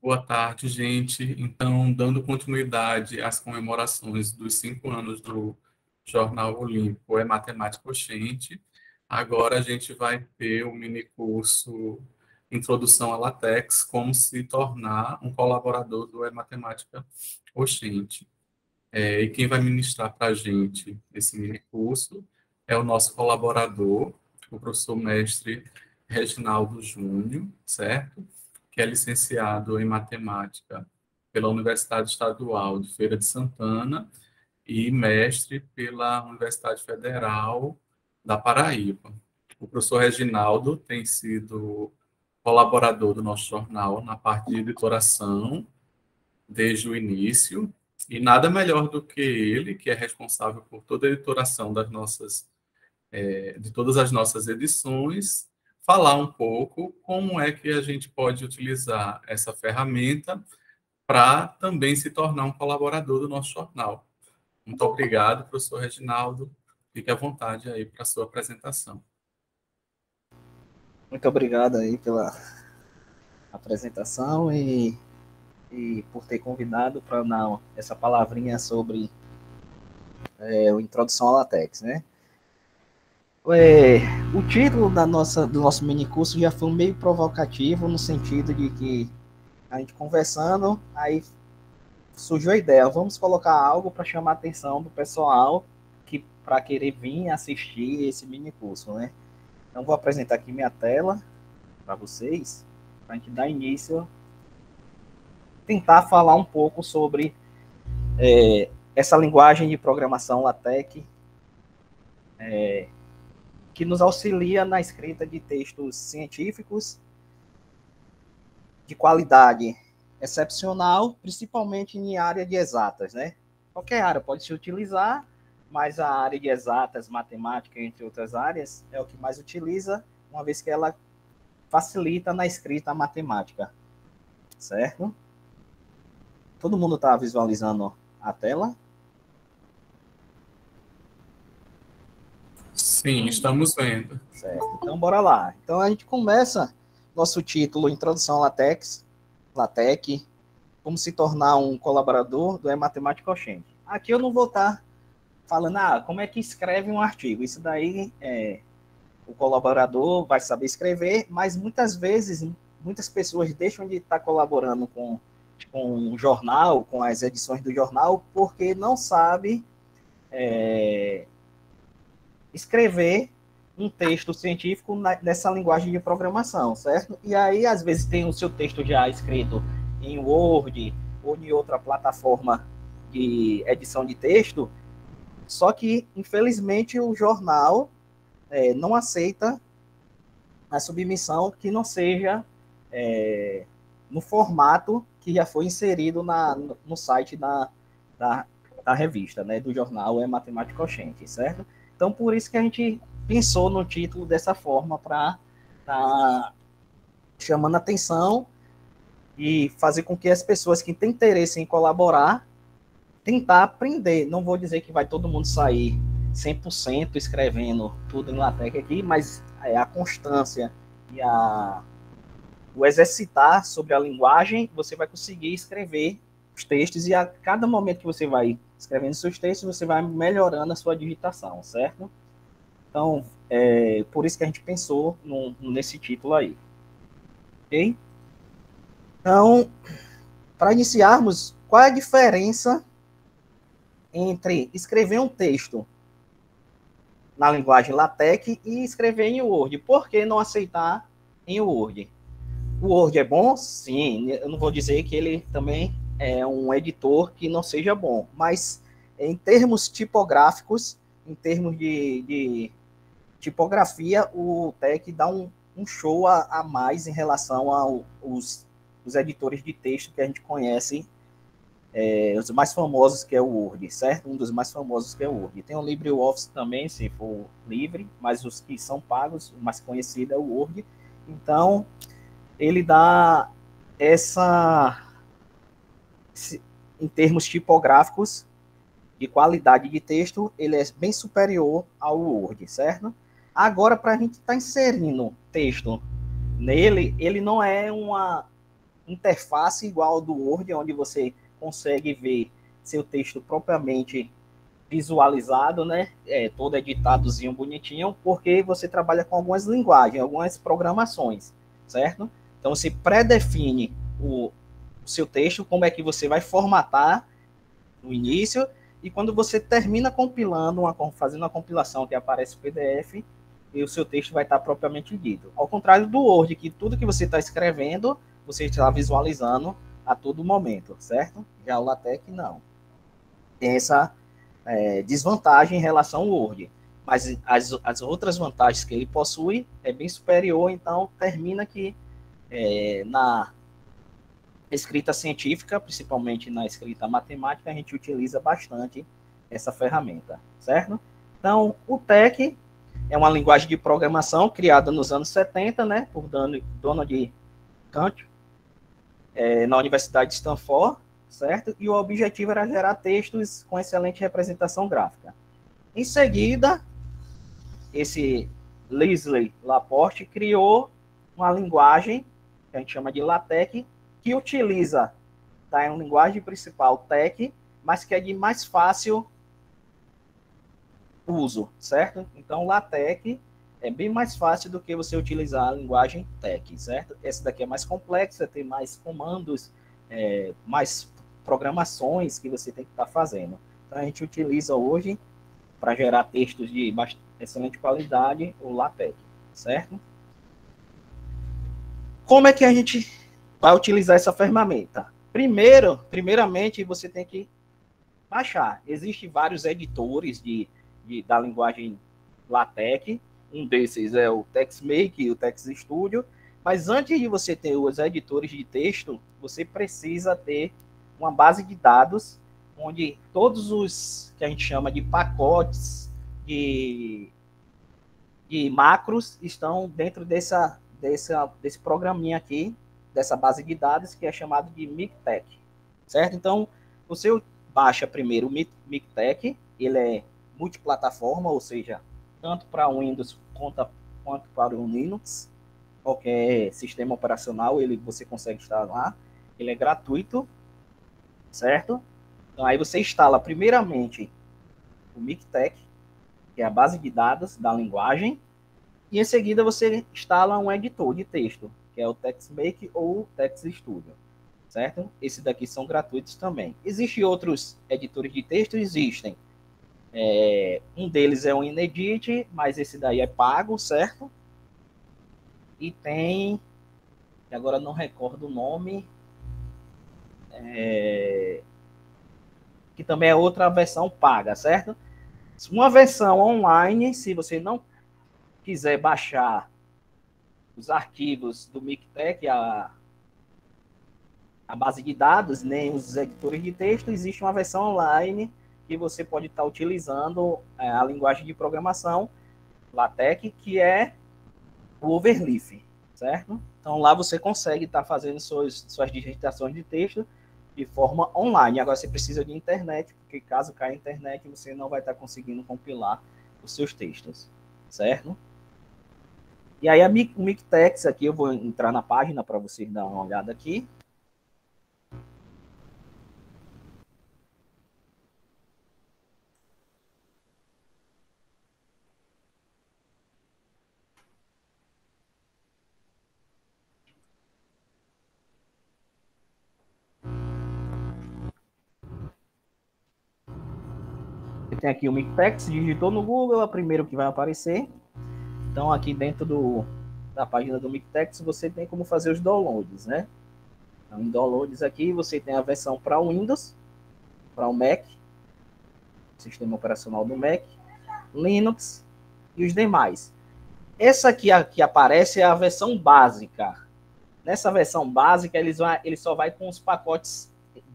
Boa tarde, gente. Então, dando continuidade às comemorações dos 5 anos do Jornal Olímpico é Matemática Oxente, agora a gente vai ter o mini curso Introdução à LaTeX, como se tornar um colaborador do É Matemática Oxente. E quem vai ministrar para a gente esse mini curso é o nosso colaborador, o professor mestre Reginaldo Júnior, certo? Que é licenciado em matemática pela Universidade Estadual de Feira de Santana e mestre pela Universidade Federal da Paraíba. O professor Reginaldo tem sido colaborador do nosso jornal na parte de editoração desde o início, e nada melhor do que ele, que é responsável por toda a editoração de todas as nossas edições, falar um pouco como é que a gente pode utilizar essa ferramenta para também se tornar um colaborador do nosso jornal. Muito obrigado, professor Reginaldo. Fique à vontade aí para a sua apresentação. Muito obrigado aí pela apresentação e por ter convidado para dar essa palavrinha sobre a introdução à LaTeX, né? O título do nosso mini curso já foi meio provocativo, no sentido de que a gente conversando, aí surgiu a ideia, vamos colocar algo para chamar a atenção do pessoal que para querer vir assistir esse mini curso, né? Então vou apresentar aqui minha tela para vocês, para a gente dar início, tentar falar um pouco sobre essa linguagem de programação LaTeX, que nos auxilia na escrita de textos científicos de qualidade excepcional, principalmente em área de exatas, né? Qualquer área pode se utilizar, mas a área de exatas, matemática, entre outras áreas, é o que mais utiliza, uma vez que ela facilita na escrita matemática, certo? Todo mundo está visualizando a tela? Sim, estamos vendo. Certo. Então, bora lá. Então, a gente começa nosso título, Introdução à LaTeX, como se tornar um colaborador do Matemática Oxente. Aqui eu não vou estar falando, como é que escreve um artigo. Isso daí, o colaborador vai saber escrever, mas muitas vezes, muitas pessoas deixam de estar colaborando com o jornal, com as edições do jornal, porque não sabe escrever um texto científico nessa linguagem de programação, certo? E aí, às vezes, tem o seu texto já escrito em Word ou em outra plataforma de edição de texto, só que, infelizmente, o jornal não aceita a submissão que não seja no formato que já foi inserido no site da revista, né, do jornal Matemática Oxente, certo? Então, por isso que a gente pensou no título dessa forma, para estar chamando atenção e fazer com que as pessoas que têm interesse em colaborar, tentar aprender. Não vou dizer que vai todo mundo sair 100% escrevendo tudo em LaTeX aqui, mas a constância e o exercitar sobre a linguagem, você vai conseguir escrever os textos, e a cada momento que você vai escrevendo seus textos, você vai melhorando a sua digitação, certo? Então, por isso que a gente pensou nesse título aí. Ok? Então, para iniciarmos, qual é a diferença entre escrever um texto na linguagem LaTeX e escrever em Word? Por que não aceitar em Word? O Word é bom? Sim. Eu não vou dizer que ele também é um editor que não seja bom, mas em termos tipográficos, em termos de tipografia, o TeX dá um show a mais em relação aos editores de texto que a gente conhece, os mais famosos, que é o Word, certo? Um dos mais famosos, que é o Word. Tem o LibreOffice também, se for livre, mas os que são pagos, o mais conhecido é o Word. Então, ele dá em termos tipográficos, de qualidade de texto, ele é bem superior ao Word, certo? Agora, para a gente estar inserindo texto nele, ele não é interface igual ao do Word, onde você consegue ver seu texto propriamente visualizado, né? Todo editadozinho, bonitinho, porque você trabalha com algumas linguagens, algumas programações, certo? Então, você pré-define o seu texto, como é que você vai formatar no início, e quando você termina compilando, fazendo uma compilação que aparece o PDF, e o seu texto vai estar propriamente dito. Ao contrário do Word, que tudo que você está escrevendo, você está visualizando a todo momento, certo? Já o LaTeX não. Tem essa desvantagem em relação ao Word. Mas as outras vantagens que ele possui é bem superior, então termina que na escrita científica, principalmente na escrita matemática, a gente utiliza bastante essa ferramenta, certo? Então, o TeX é uma linguagem de programação criada nos anos 70, né, por Donald Kant, na Universidade de Stanford, certo? E o objetivo era gerar textos com excelente representação gráfica. Em seguida, esse Leslie Laporte criou uma linguagem que a gente chama de LaTeX, que utiliza a linguagem principal TeX, mas que é de mais fácil uso, certo? Então, LaTeX é bem mais fácil do que você utilizar a linguagem TeX, certo? Essa daqui é mais complexa, tem mais comandos, mais programações que você tem que estar fazendo. Então, a gente utiliza hoje, para gerar textos de excelente qualidade, o LaTeX, certo? Como é que a gente vai utilizar essa ferramenta? Primeiramente, você tem que baixar. Existem vários editores da linguagem LaTeX. Um desses é o TextMake e o TextStudio. Mas antes de você ter os editores de texto, você precisa ter uma base de dados onde todos os que a gente chama de pacotes de macros estão dentro desse programinha aqui, dessa base de dados, que é chamado de MikTeX, certo? Então, você baixa primeiro o MikTeX, ele é multiplataforma, ou seja, tanto para o Windows quanto para o Linux, qualquer sistema operacional, você consegue instalar, ele é gratuito, certo? Então, aí você instala primeiramente o MikTeX, que é a base de dados da linguagem, e em seguida você instala um editor de texto, que é o TextMake ou o TextStudio, certo? Esses daqui são gratuitos também. Existem outros editores de texto? Existem. Um deles é o Inedit, mas esse daí é pago, certo? E tem, que agora não recordo o nome, que também é outra versão paga, certo? Uma versão online, se você não quiser baixar os arquivos do MikTeX, a base de dados, nem os editores de texto, existe uma versão online que você pode estar utilizando a linguagem de programação LaTeX, que é o Overleaf, certo? Então, lá você consegue estar fazendo suas digitações de texto de forma online. Agora, você precisa de internet, porque caso caia a internet, você não vai estar conseguindo compilar os seus textos, certo? E aí, o MikTeX, aqui eu vou entrar na página para vocês darem uma olhada aqui. Você tem aqui o MikTeX, digitou no Google, é o primeiro que vai aparecer. Então, aqui dentro da página do MikTeX, você tem como fazer os downloads, né? Então, em downloads aqui, você tem a versão para o Windows, para o Mac, sistema operacional do Mac, Linux e os demais. Essa aqui que aparece é a versão básica. Nessa versão básica, ele só vai com os pacotes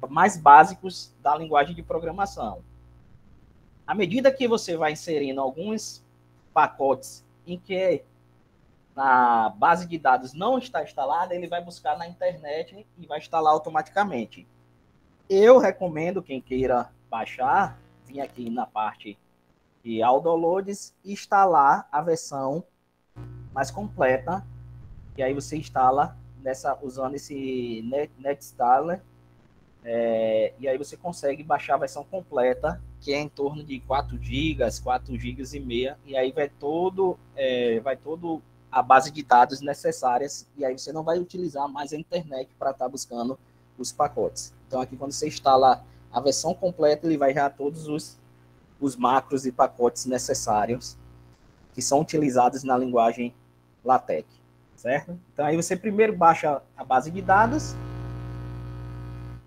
mais básicos da linguagem de programação. À medida que você vai inserindo alguns pacotes em que a base de dados não está instalada, ele vai buscar na internet e vai instalar automaticamente. Eu recomendo quem queira baixar, vir aqui na parte de All Downloads e instalar a versão mais completa, e aí você instala usando esse NetInstaller, e aí você consegue baixar a versão completa, que é em torno de 4 GB, 4 GB e meia, e aí vai todo a base de dados necessárias, e aí você não vai utilizar mais a internet para estar buscando os pacotes. Então aqui quando você instala a versão completa, ele vai já todos os macros e pacotes necessários que são utilizados na linguagem LaTeX, certo? Então aí você primeiro baixa a base de dados,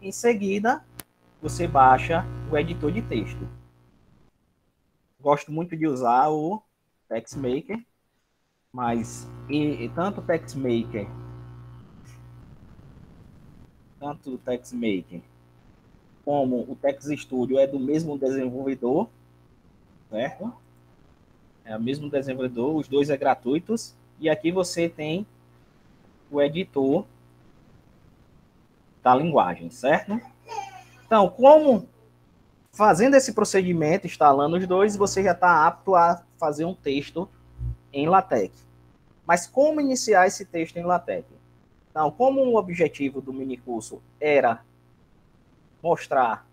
em seguida você baixa o editor de texto. Gosto muito de usar o TextMaker, mas tanto o TextMaker como o TextStudio é do mesmo desenvolvedor, certo? É o mesmo desenvolvedor, os dois é gratuitos, e aqui você tem o editor da linguagem, certo? Então, como fazendo esse procedimento, instalando os dois, você já está apto a fazer um texto em LaTeX. Mas como iniciar esse texto em LaTeX? Então, como o objetivo do minicurso era mostrar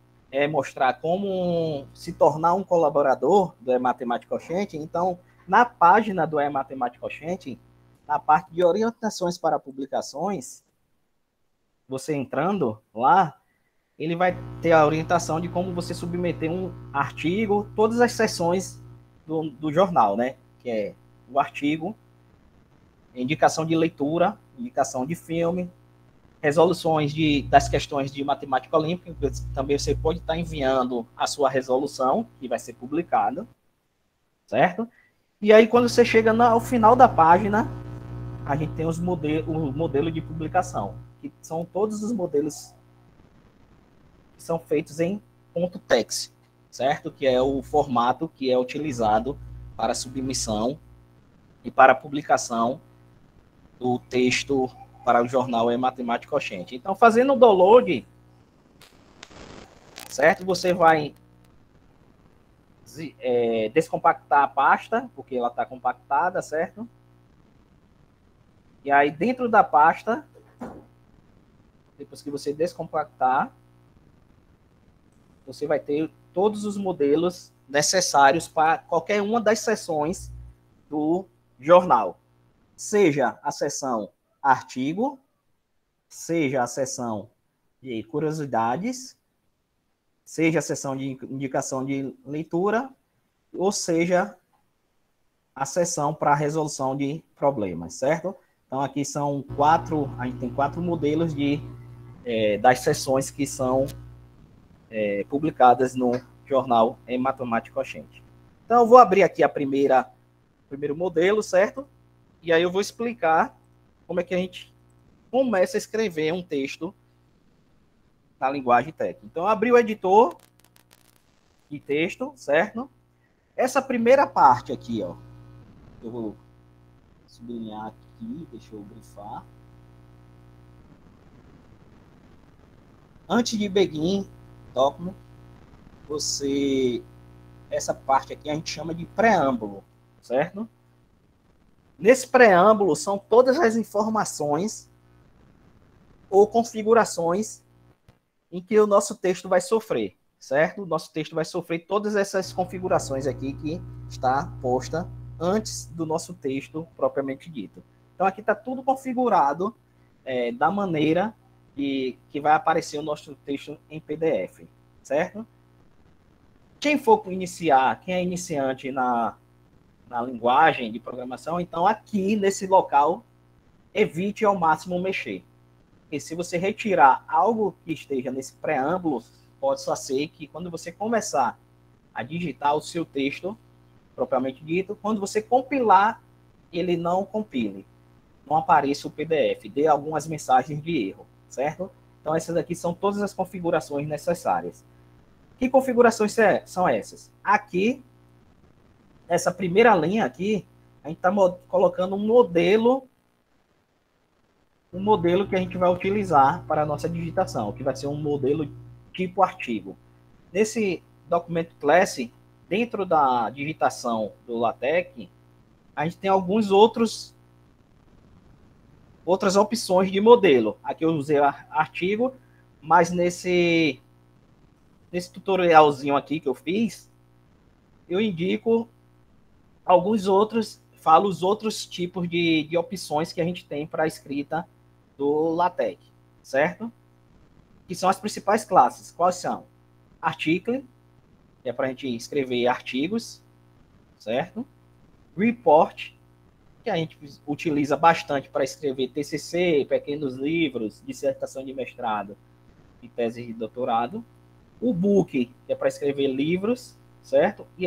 como se tornar um colaborador do E-Matemática Oxente, então, na página do E-Matemática Oxente, na parte de orientações para publicações, você entrando lá, ele vai ter a orientação de como você submeter um artigo, todas as seções do jornal, né? Que é o artigo, indicação de leitura, indicação de filme, resoluções das questões de matemática olímpica, também você pode estar enviando a sua resolução, que vai ser publicada, certo? E aí, quando você chega ao final da página, a gente tem o modelo de publicação, que são todos os modelos que são feitos em .text, certo? Que é o formato que é utilizado para submissão e para publicação do texto para o jornal E-Matemática Oxente. Então, fazendo o download, certo? Você vai descompactar a pasta, porque ela está compactada, certo? E aí, dentro da pasta, depois que você descompactar, você vai ter todos os modelos necessários para qualquer uma das seções do jornal. Seja a seção artigo, seja a seção de curiosidades, seja a seção de indicação de leitura, ou seja a seção para resolução de problemas, certo? Então, aqui são a gente tem 4 modelos das seções que são publicadas no jornal E-Matemática Oxente. Então, eu vou abrir aqui o primeiro modelo, certo? E aí eu vou explicar como é que a gente começa a escrever um texto na linguagem técnica. Então, eu abri o editor de texto, certo? Essa primeira parte aqui, ó, eu vou sublinhar aqui, deixa eu grifar. Antes de begin document, essa parte aqui a gente chama de preâmbulo, certo? Nesse preâmbulo são todas as informações ou configurações em que o nosso texto vai sofrer, certo? O nosso texto vai sofrer todas essas configurações aqui que está posta antes do nosso texto propriamente dito. Então, aqui está tudo configurado da maneira que vai aparecer o nosso texto em PDF, certo? Quem for iniciar, quem é iniciante na linguagem de programação, então aqui nesse local, evite ao máximo mexer. Porque se você retirar algo que esteja nesse preâmbulo, pode só ser que quando você começar a digitar o seu texto, propriamente dito, quando você compilar, ele não compile, não apareça o PDF, dê algumas mensagens de erro, certo? Então essas aqui são todas as configurações necessárias. Que configurações são essas? Aqui, essa primeira linha aqui, a gente está colocando um modelo que a gente vai utilizar para a nossa digitação, que vai ser um modelo tipo artigo. Nesse documento class, dentro da digitação do LaTeX, a gente tem alguns outros outras opções de modelo. Aqui eu usei artigo, mas nesse tutorialzinho aqui que eu fiz, eu indico alguns outros, falo os outros tipos de opções que a gente tem para a escrita do LaTeX, certo? Que são as principais classes. Quais são? Article, que é para a gente escrever artigos, certo? Report, que a gente utiliza bastante para escrever TCC, pequenos livros, dissertação de mestrado e tese de doutorado. O Book, que é para escrever livros, certo? E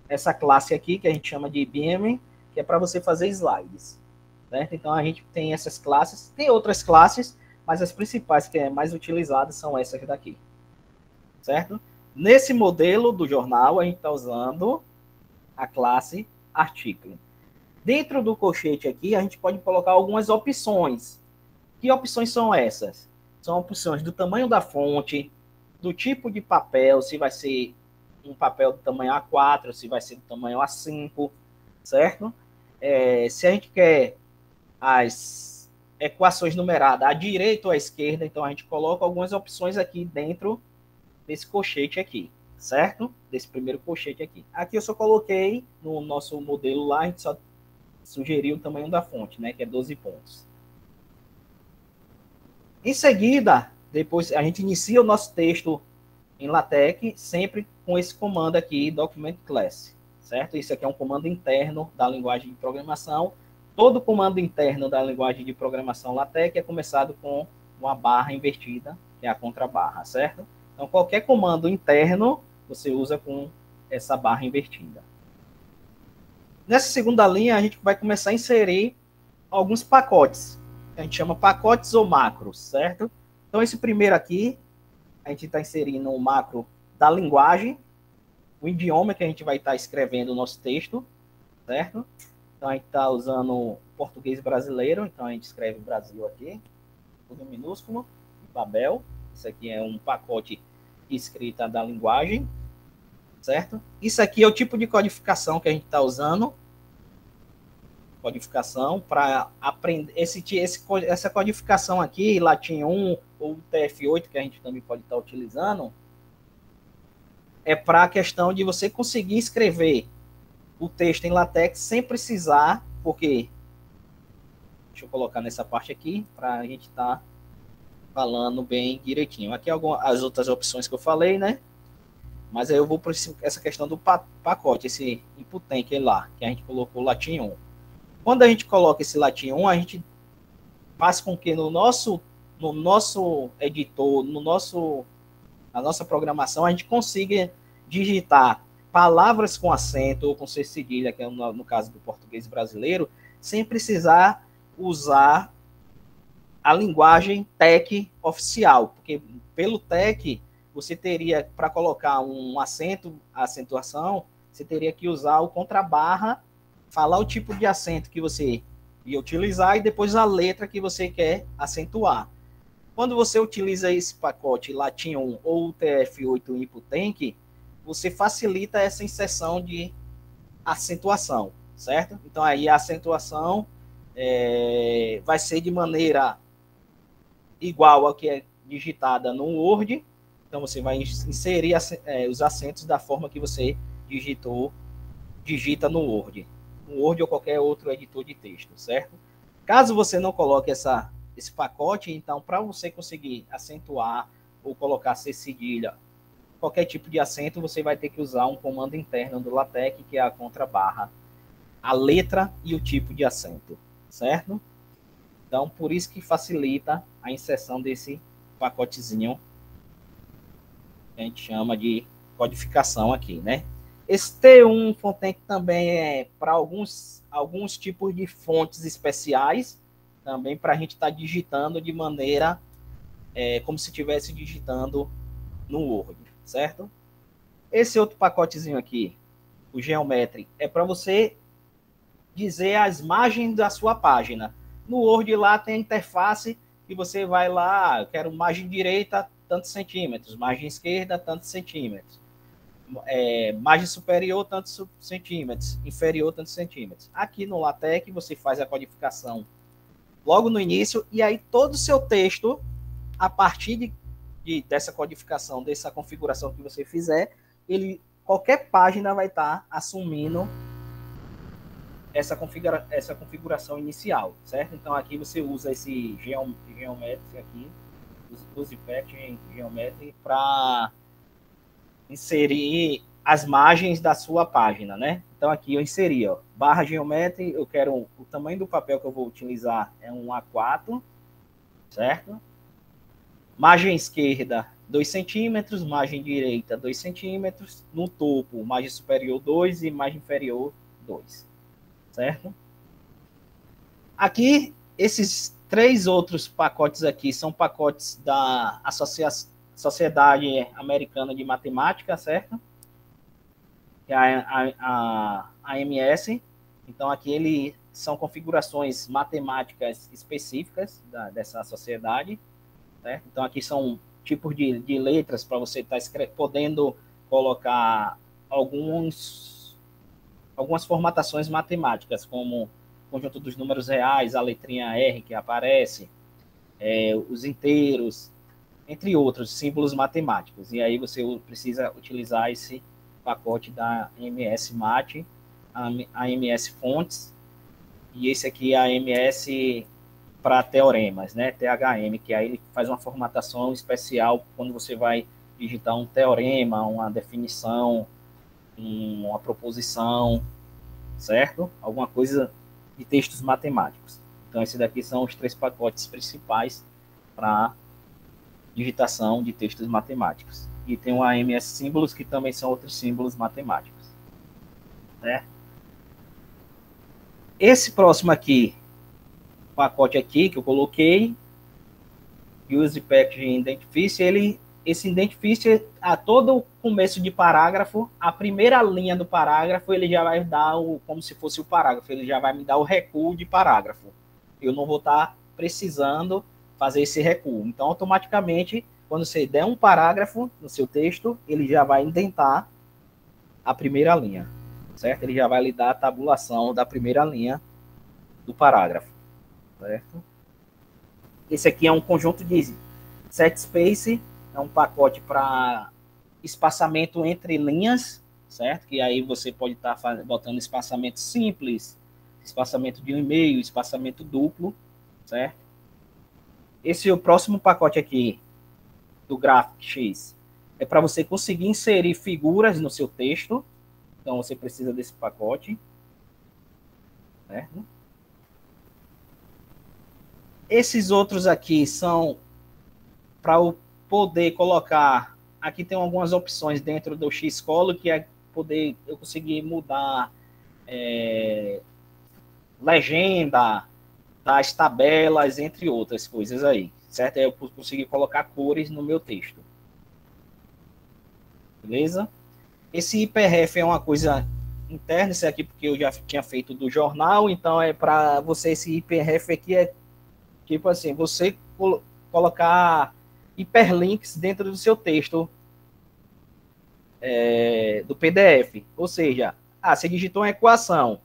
essa classe aqui, que a gente chama de BIM, que é para você fazer slides, certo? Então, a gente tem essas classes. Tem outras classes, mas as principais que é mais utilizadas são essas daqui, certo? Nesse modelo do jornal, a gente está usando a classe Article. Dentro do colchete aqui, a gente pode colocar algumas opções. Que opções são essas? São opções do tamanho da fonte, do tipo de papel, se vai ser um papel do tamanho A4, se vai ser do tamanho A5, certo? Se a gente quer as equações numeradas à direita ou à esquerda, então a gente coloca algumas opções aqui dentro desse colchete aqui, certo? Desse primeiro colchete aqui. Aqui eu só coloquei no nosso modelo lá, a gente só sugeriu o tamanho da fonte, né, que é 12 pontos. Em seguida, depois a gente inicia o nosso texto em LaTeX, sempre com esse comando aqui, document class, certo? Isso aqui é um comando interno da linguagem de programação. Todo comando interno da linguagem de programação LaTeX é começado com uma barra invertida, que é a contrabarra, certo? Então, qualquer comando interno, você usa com essa barra invertida. Nessa segunda linha, a gente vai começar a inserir alguns pacotes, que a gente chama pacotes ou macros, certo? Então, esse primeiro aqui, a gente está inserindo o macro da linguagem, o idioma que a gente vai estar escrevendo o nosso texto, certo? Então, a gente está usando o português brasileiro, então a gente escreve Brasil aqui, tudo minúsculo, Babel. Isso aqui é um pacote de escrita da linguagem, certo? Isso aqui é o tipo de codificação que a gente está usando, codificação para aprender essa codificação aqui, Latim 1 ou TF8, que a gente também pode estar utilizando, é para a questão de você conseguir escrever o texto em LaTeX sem precisar, porque deixa eu colocar nessa parte aqui para a gente estar falando bem direitinho. Aqui as outras opções que eu falei, né? Mas aí eu vou para essa questão do pacote, esse input tank lá, que a gente colocou Latim 1. Quando a gente coloca esse Latim 1, a gente faz com que no nosso editor, na nossa programação, a gente consiga digitar palavras com acento ou com C cedilha, que é no caso do português brasileiro, sem precisar usar a linguagem TeX oficial, porque pelo TeX você teria, para colocar um acento, a acentuação, você teria que usar o contrabarra, falar o tipo de acento que você ia utilizar e depois a letra que você quer acentuar. Quando você utiliza esse pacote Latim 1 ou TF8 Input Tank, você facilita essa inserção de acentuação, certo? Então aí a acentuação vai ser de maneira igual ao que é digitada no Word. Então você vai inserir os acentos da forma que você digita no Word. No Word ou qualquer outro editor de texto, certo? Caso você não coloque esse pacote, então para você conseguir acentuar ou colocar C cedilha, qualquer tipo de acento, você vai ter que usar um comando interno do LaTeX, que é a contrabarra, a letra e o tipo de acento, certo? Então, por isso que facilita a inserção desse pacotezinho que a gente chama de codificação aqui, né? Esse T1 Fontank também é para alguns tipos de fontes especiais, também para a gente estar digitando de maneira como se estivesse digitando no Word, certo? Esse outro pacotezinho aqui, o Geometry, é para você dizer as margens da sua página. No Word lá tem a interface que você vai lá, eu quero margem direita, tantos centímetros, margem esquerda, tantos centímetros. Margem superior, tantos centímetros, inferior, tantos centímetros. Aqui no LaTeX você faz a codificação logo no início, e aí todo o seu texto, a partir dessa codificação, dessa configuração que você fizer, qualquer página vai estar assumindo essa configuração inicial, certo? Então aqui você usa esse Geometry aqui, use Packaging Geometry para inserir as margens da sua página, né? Então aqui eu inseri, ó, barra Geometry, eu quero o tamanho do papel que eu vou utilizar é um A4, certo? Margem esquerda 2 centímetros, margem direita 2 centímetros, no topo margem superior 2 e margem inferior 2. Certo? Aqui, esses 3 outros pacotes aqui são pacotes da Sociedade Americana de Matemática, certo? Que é a AMS. Então, aqui são configurações matemáticas específicas dessa sociedade, certo? Então, aqui são tipos de letras para você estar podendo colocar algumas formatações matemáticas, como o conjunto dos números reais, a letrinha R que aparece, os inteiros, entre outros símbolos matemáticos. E aí você precisa utilizar esse pacote da AMS Mate, a AMS Fontes, e esse aqui é a AMS para teoremas, né? THM, que aí ele faz uma formatação especial quando você vai digitar um teorema, uma definição, uma proposição, certo? Alguma coisa de textos matemáticos. Então, esses daqui são os 3 pacotes principais para digitação de textos matemáticos. E tem o AMS símbolos, que também são outros símbolos matemáticos, certo? Esse próximo aqui, pacote aqui que eu coloquei, Use Packaging Identifier, esse identifier, a todo começo de parágrafo, a primeira linha do parágrafo, ele já vai dar como se fosse o parágrafo, ele já vai me dar o recuo de parágrafo. Eu não vou estar precisando fazer esse recuo. Então, automaticamente, quando você der um parágrafo no seu texto, ele já vai indentar a primeira linha, certo? Ele já vai lhe dar a tabulação da primeira linha do parágrafo, certo? Esse aqui é um conjunto de set space, é um pacote para espaçamento entre linhas, certo? Que aí você pode estar botando espaçamento simples, espaçamento de 1,5, espaçamento duplo, certo? Esse é o próximo pacote aqui do GraphicX. É para você conseguir inserir figuras no seu texto. Então você precisa desse pacote, certo? Esses outros aqui são para eu poder colocar. Aqui tem algumas opções dentro do Xcolo, que é poder eu conseguir mudar legenda das tabelas, entre outras coisas aí, certo? Eu conseguir colocar cores no meu texto. Beleza? Esse hyperref é uma coisa interna, isso aqui porque eu já tinha feito do jornal, então é para você, esse hyperref aqui é tipo assim, você colocar hiperlinks dentro do seu texto do PDF. Ou seja, você digitou uma equação,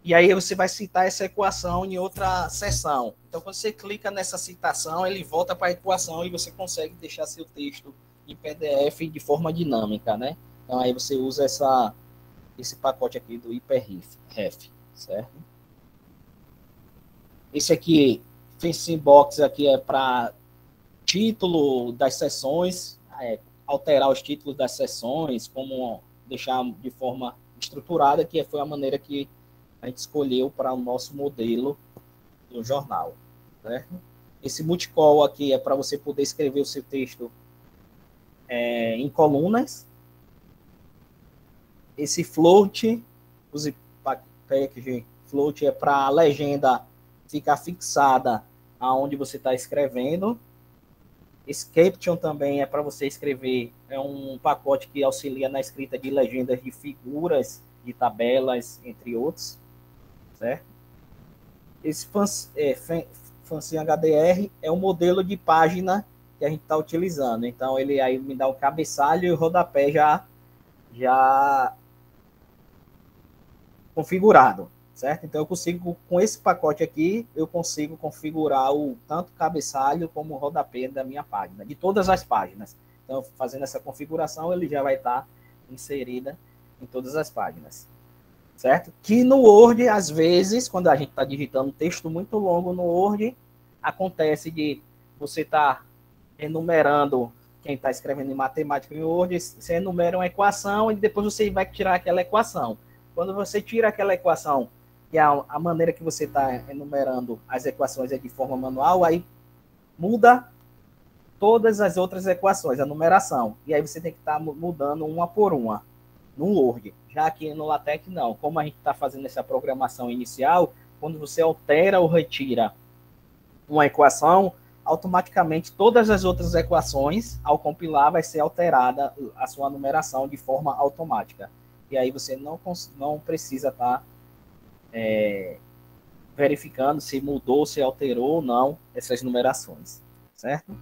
e aí você vai citar essa equação em outra seção. Então, quando você clica nessa citação, ele volta para a equação e você consegue deixar seu texto em PDF de forma dinâmica, né? Então, aí você usa esse pacote aqui do hyperref, certo? Esse aqui, Fencing Box, aqui é para título das sessões, alterar os títulos das sessões, como deixar de forma estruturada, que foi a maneira que a gente escolheu para o nosso modelo do jornal, certo? Esse multicol aqui é para você poder escrever o seu texto em colunas. Esse float, use package float, é para a legenda ficar fixada aonde você está escrevendo. Esse caption também é para você escrever, é um pacote que auxilia na escrita de legendas de figuras, de tabelas, entre outros, certo? Esse Fancy HDR é o modelo de página que a gente está utilizando. Então, ele aí me dá o cabeçalho e o rodapé já configurado, certo? Então, eu consigo, com esse pacote aqui, eu consigo configurar o tanto cabeçalho como o rodapé da minha página, de todas as páginas. Então, fazendo essa configuração, ele já vai estar inserida em todas as páginas, certo? Que no Word, às vezes, quando a gente está digitando um texto muito longo no Word, acontece de você estar enumerando, quem está escrevendo em matemática em Word, você enumera uma equação e depois você vai tirar aquela equação. Quando você tira aquela equação, e a maneira que você está enumerando as equações é de forma manual, aí muda todas as outras equações, a numeração. E aí você tem que estar mudando uma por uma no Word. Já aqui no LaTeX, não. Como a gente está fazendo essa programação inicial, quando você altera ou retira uma equação, automaticamente todas as outras equações, ao compilar, vai ser alterada a sua numeração de forma automática. E aí você não precisa estar verificando se mudou, se alterou ou não essas numerações, certo?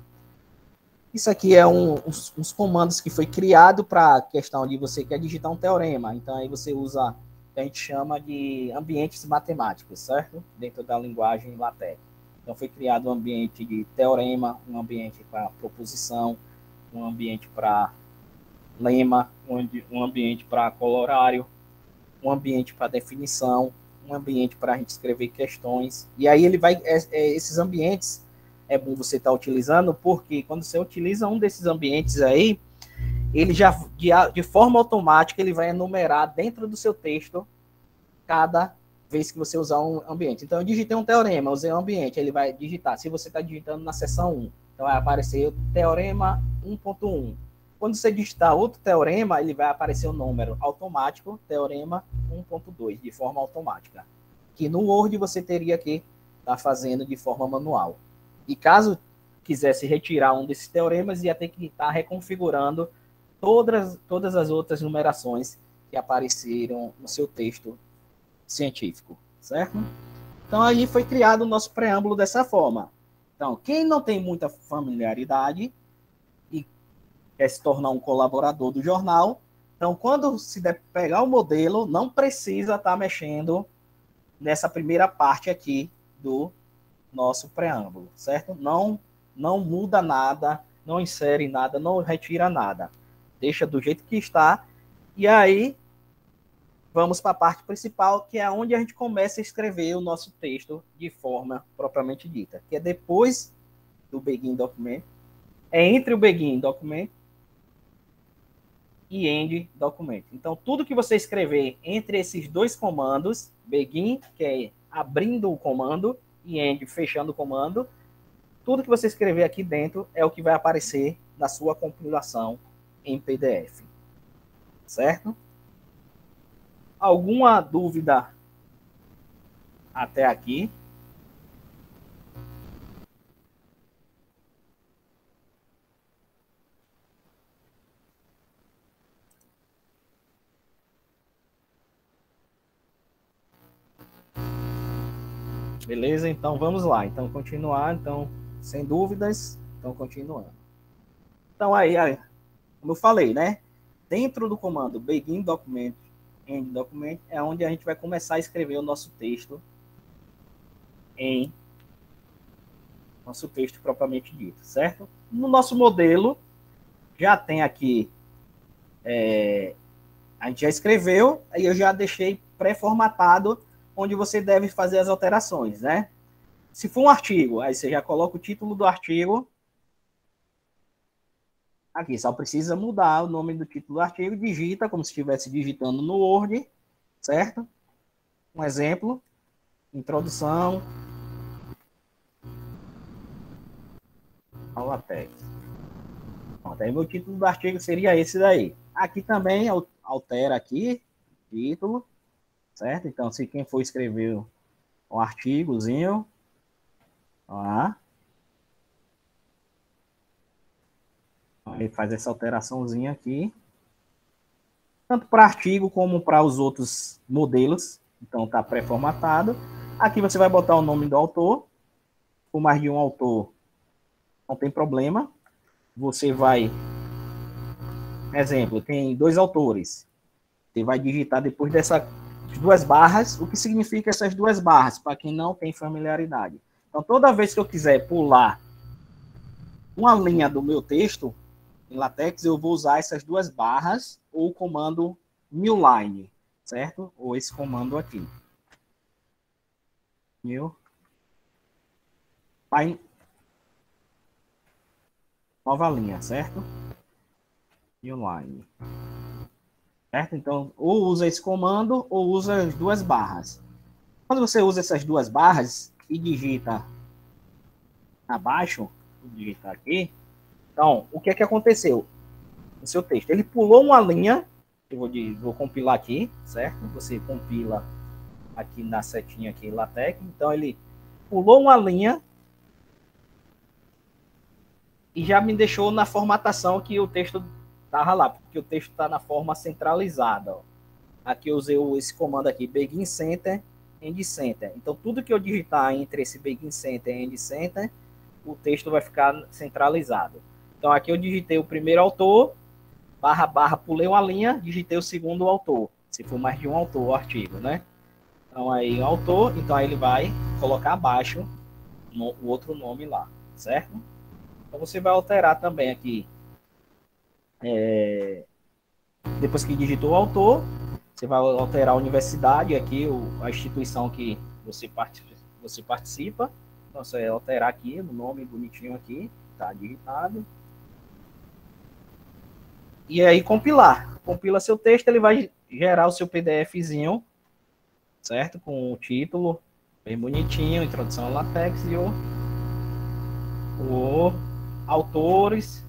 Isso aqui é uns comandos que foi criado para a questão de você quer digitar um teorema. Então, aí você usa o que a gente chama de ambientes matemáticos, certo? Dentro da linguagem LaTeX. Então, foi criado um ambiente de teorema, um ambiente para proposição, um ambiente para lema, um ambiente para colorário, um ambiente para definição, um ambiente para a gente escrever questões. E aí ele vai, esses ambientes é bom você estar utilizando, porque quando você utiliza um desses ambientes aí, ele já, de forma automática, ele vai enumerar dentro do seu texto cada vez que você usar um ambiente. Então, eu digitei um teorema, usei um ambiente, ele vai digitar. Se você está digitando na seção 1, então vai aparecer o teorema 1.1. Quando você digitar outro teorema, ele vai aparecer o número automático, teorema 1.2, de forma automática. Que no Word você teria que estar fazendo de forma manual. E caso quisesse retirar um desses teoremas, ia ter que estar reconfigurando todas as outras numerações que apareceram no seu texto científico, certo? Então, aí foi criado o nosso preâmbulo dessa forma. Então, quem não tem muita familiaridade e quer se tornar um colaborador do jornal, então, quando se der pegar o modelo, não precisa estar mexendo nessa primeira parte aqui do nosso preâmbulo, certo? Não muda nada, não insere nada, não retira nada. Deixa do jeito que está. E aí, vamos para a parte principal, que é onde a gente começa a escrever o nosso texto de forma propriamente dita, que é depois do Begin Document, é entre o Begin Document e End Document. Então, tudo que você escrever entre esses dois comandos, Begin, que é abrindo o comando, e End, fechando o comando, tudo que você escrever aqui dentro é o que vai aparecer na sua compilação em PDF. Certo? Alguma dúvida até aqui? Beleza? Então, vamos lá. Então, continuar. Então, sem dúvidas. Então, continuando. Então, aí, como eu falei, né? Dentro do comando Begin Document, End Document, é onde a gente vai começar a escrever o nosso texto nosso texto propriamente dito, certo? No nosso modelo, já tem aqui, a gente já escreveu, aí eu já deixei pré-formatado onde você deve fazer as alterações, né? Se for um artigo, aí você já coloca o título do artigo. Aqui, só precisa mudar o nome do título do artigo, digita como se estivesse digitando no Word, certo? Um exemplo, introdução ao LaTeX. Pronto, aí meu título do artigo seria esse daí. Aqui também altera aqui, título, certo? Então, se quem for escrever um artigozinho, lá, ele faz essa alteraçãozinha aqui, tanto para artigo como para os outros modelos. Então, está pré-formatado. Aqui você vai botar o nome do autor. Por mais de um autor, não tem problema. Você vai, exemplo, tem 2 autores. Você vai digitar depois duas barras. O que significa essas duas barras, para quem não tem familiaridade? Então, toda vez que eu quiser pular uma linha do meu texto em LaTeX, eu vou usar essas duas barras ou o comando newline, certo? Ou esse comando aqui. New. Line. Nova linha, certo? Newline. Certo? Então, ou usa esse comando ou usa as duas barras. Quando você usa essas duas barras e digita abaixo, vou digitar aqui. Então, o que é que aconteceu no seu texto? Ele pulou uma linha, eu vou compilar aqui, certo? Você compila aqui na setinha aqui, LaTeX. Então, ele pulou uma linha e já me deixou na formatação que o texto estava lá, porque o texto está na forma centralizada. Ó. Aqui eu usei esse comando aqui, begin center, end center. Então, tudo que eu digitar entre esse begin center e end center, o texto vai ficar centralizado. Então, aqui eu digitei o primeiro autor, barra, barra, pulei uma linha, digitei o segundo autor, se for mais de um autor o artigo, né? Então, aí o autor, então aí ele vai colocar abaixo o outro nome lá, certo? Então, você vai alterar também aqui, depois que digitou o autor, você vai alterar a universidade aqui, a instituição que você participa. Então, você vai alterar aqui, o nome bonitinho aqui, tá digitado. E aí compilar. Compila seu texto, ele vai gerar o seu PDFzinho, certo? Com o título bem bonitinho, introdução ao LaTeX e o autores,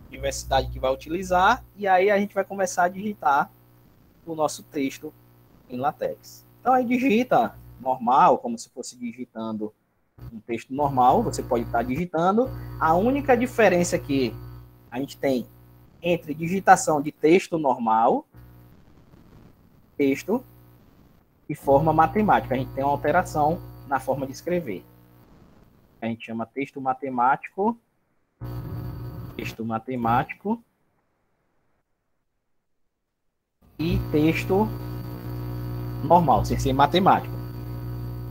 universidade que vai utilizar, e aí a gente vai começar a digitar o nosso texto em LaTeX. Então aí digita normal, como se fosse digitando um texto normal, você pode estar digitando. A única diferença que a gente tem entre digitação de texto normal, texto e forma matemática. A gente tem uma alteração na forma de escrever. A gente chama texto matemático e texto normal, sem ser matemático.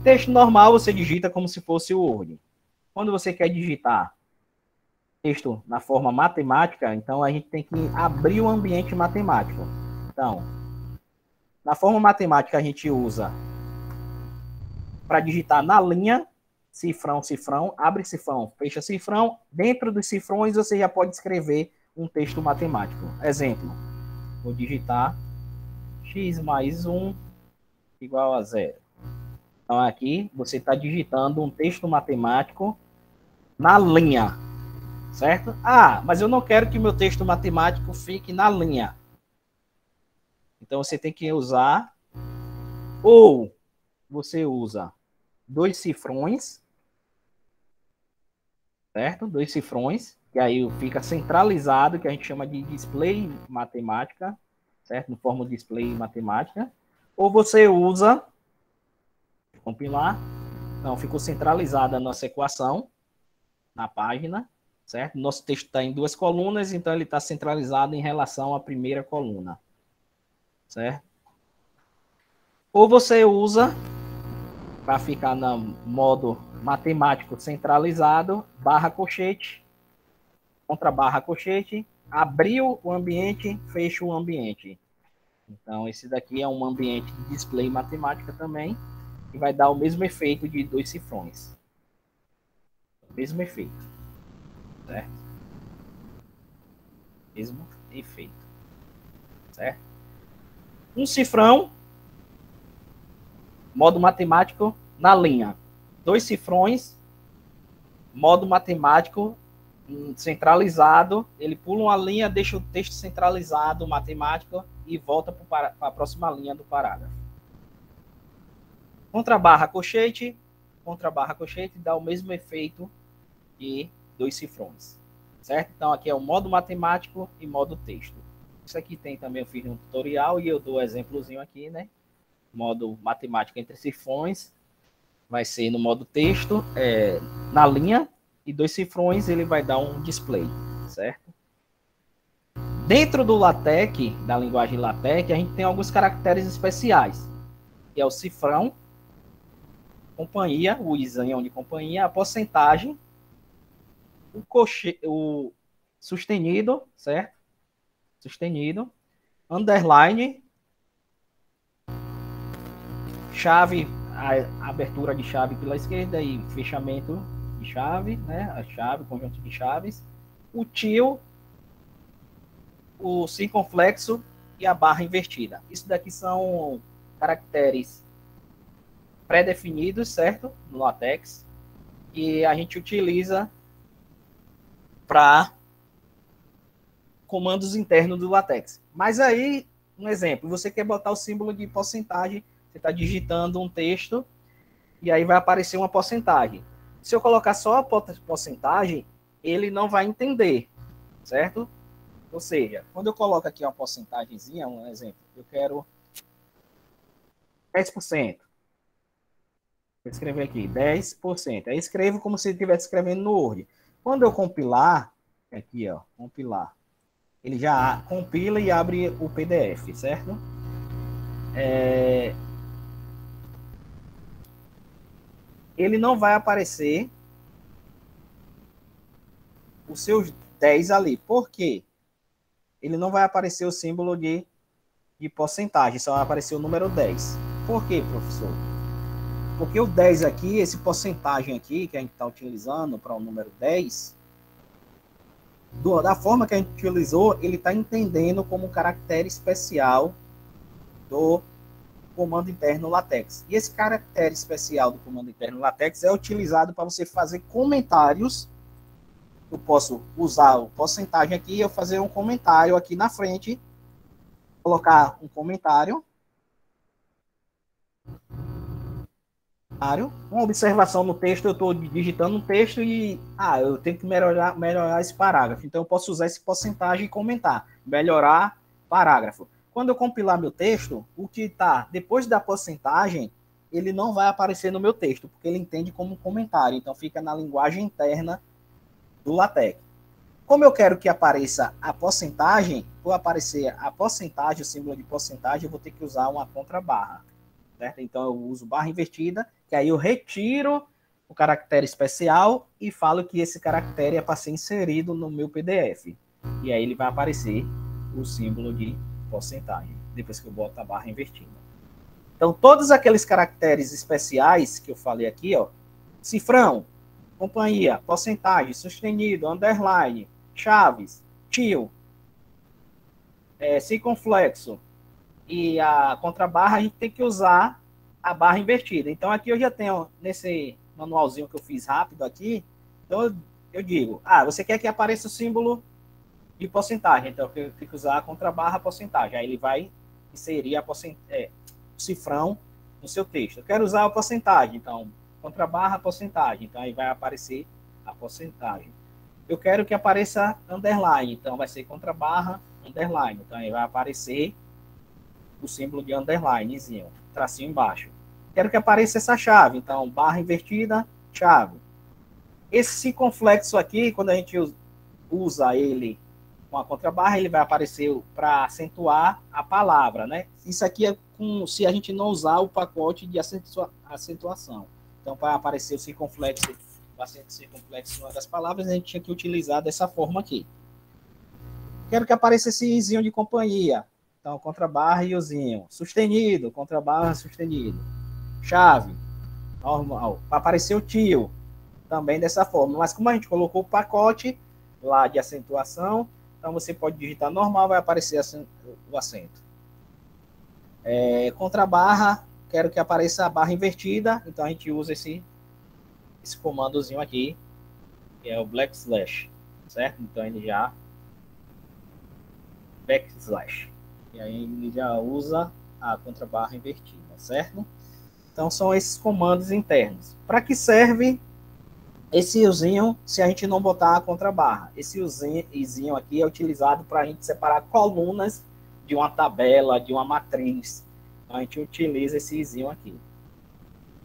Texto normal você digita como se fosse o Word. Quando você quer digitar texto na forma matemática, então a gente tem que abrir o ambiente matemático. Então, na forma matemática a gente usa para digitar na linha, cifrão, cifrão, abre cifrão, fecha cifrão. Dentro dos cifrões você já pode escrever um texto matemático. Exemplo, vou digitar x mais 1 igual a 0. Então aqui você está digitando um texto matemático na linha, certo? Ah, mas eu não quero que meu texto matemático fique na linha. Então você tem que usar, ou você usa dois cifrões, certo? Dois cifrões, que aí fica centralizado, que a gente chama de display matemática, certo? No forma de display matemática. Ou você usa, compilar, então ficou centralizada a nossa equação na página, certo? Nosso texto está em duas colunas, então ele está centralizado em relação à primeira coluna, certo? Ou você usa, para ficar no modo matemático centralizado, barra colchete, contra barra colchete, abriu o ambiente, fecha o ambiente. Então, esse daqui é um ambiente de display matemática também, e vai dar o mesmo efeito de dois cifrões. Mesmo efeito. Certo? Mesmo efeito. Certo? Um cifrão, modo matemático na linha. Dois cifrões, modo matemático centralizado. Ele pula uma linha, deixa o texto centralizado, matemático, e volta para a próxima linha do parágrafo. Contra barra colchete dá o mesmo efeito de dois cifrões, certo? Então aqui é o modo matemático e modo texto. Isso aqui tem também, eu fiz um tutorial e eu dou um exemplozinho aqui, né? Modo matemático entre cifrões vai ser no modo texto, na linha, e dois cifrões ele vai dar um display, certo? Dentro do LaTeX, da linguagem LaTeX, a gente tem alguns caracteres especiais. que é o cifrão, companhia, o isenho de companhia, a porcentagem, o sustenido, certo? Sustenido, underline, chave, a abertura de chave pela esquerda e fechamento de chave, né? A chave, conjunto de chaves, o tio, o circunflexo e a barra invertida. Isso daqui são caracteres pré-definidos, certo? No LaTeX. E a gente utiliza para comandos internos do LaTeX. Mas aí, um exemplo, você quer botar o símbolo de porcentagem, você está digitando um texto e aí vai aparecer uma porcentagem. Se eu colocar só a porcentagem, ele não vai entender, certo? Ou seja, quando eu coloco aqui uma porcentagemzinha, um exemplo, eu quero 10%. Vou escrever aqui, 10%. Aí escrevo como se estivesse escrevendo no Word. Quando eu compilar, aqui, ó, compilar, ele já compila e abre o PDF, certo? Ele não vai aparecer os seus 10 ali. Por quê? Ele não vai aparecer o símbolo de porcentagem, só vai aparecer o número 10. Por quê, professor? Porque o 10 aqui, esse porcentagem aqui que a gente está utilizando para o número 10, da forma que a gente utilizou, ele está entendendo como um caractere especial do comando interno LaTeX. E esse caractere especial do comando interno LaTeX é utilizado para você fazer comentários. Eu posso usar o porcentagem aqui e eu fazer um comentário aqui na frente, colocar um comentário, uma observação no texto, eu estou digitando um texto e eu tenho que melhorar esse parágrafo. Então eu posso usar esse porcentagem e comentar, melhorar parágrafo. Quando eu compilar meu texto, o que está depois da porcentagem, ele não vai aparecer no meu texto, porque ele entende como um comentário. Então fica na linguagem interna do LaTeX. Como eu quero que apareça a porcentagem, por aparecer a porcentagem, o símbolo de porcentagem, eu vou ter que usar uma contrabarra. Certo? Então eu uso barra invertida, que aí eu retiro o caractere especial e falo que esse caractere é para ser inserido no meu PDF. E aí ele vai aparecer o símbolo de porcentagem, depois que eu boto a barra invertida. Então todos aqueles caracteres especiais que eu falei aqui, ó, cifrão, companhia, porcentagem, sustenido, underline, chaves, tio, circunflexo e a contrabarra, a gente tem que usar a barra invertida. Então aqui eu já tenho, nesse manualzinho que eu fiz rápido aqui, então eu digo, você quer que apareça o símbolo de porcentagem, então eu tenho que usar a contrabarra porcentagem, aí ele vai inserir o cifrão no seu texto. Eu quero usar a porcentagem, então contrabarra porcentagem, então aí vai aparecer a porcentagem. Eu quero que apareça underline, então vai ser contrabarra underline, então aí vai aparecer o símbolo de underlinezinho, tracinho embaixo. Quero que apareça essa chave, então barra invertida, chave. Esse circunflexo aqui, quando a gente usa ele com a contrabarra, ele vai aparecer para acentuar a palavra, né? Isso aqui é se a gente não usar o pacote de acentuação. Então, para aparecer o circunflexo, o acento circunflexo em uma das palavras, a gente tinha que utilizar dessa forma aqui. Quero que apareça esse izinho de companhia. Então, contrabarra e ozinho. Sustenido, contrabarra, sustenido. Chave, normal. Para aparecer o tio, também dessa forma. Mas como a gente colocou o pacote lá de acentuação, então você pode digitar normal, vai aparecer o acento. Contrabarra, quero que apareça a barra invertida, então a gente usa esse comandozinho aqui, que é o backslash, certo? Então ele já backslash. E aí ele já usa a contrabarra invertida, certo? Então são esses comandos internos. Para que serve esse izinho se a gente não botar a contrabarra? Esse izinho aqui é utilizado para a gente separar colunas de uma tabela, de uma matriz. Então a gente utiliza esse izinho aqui,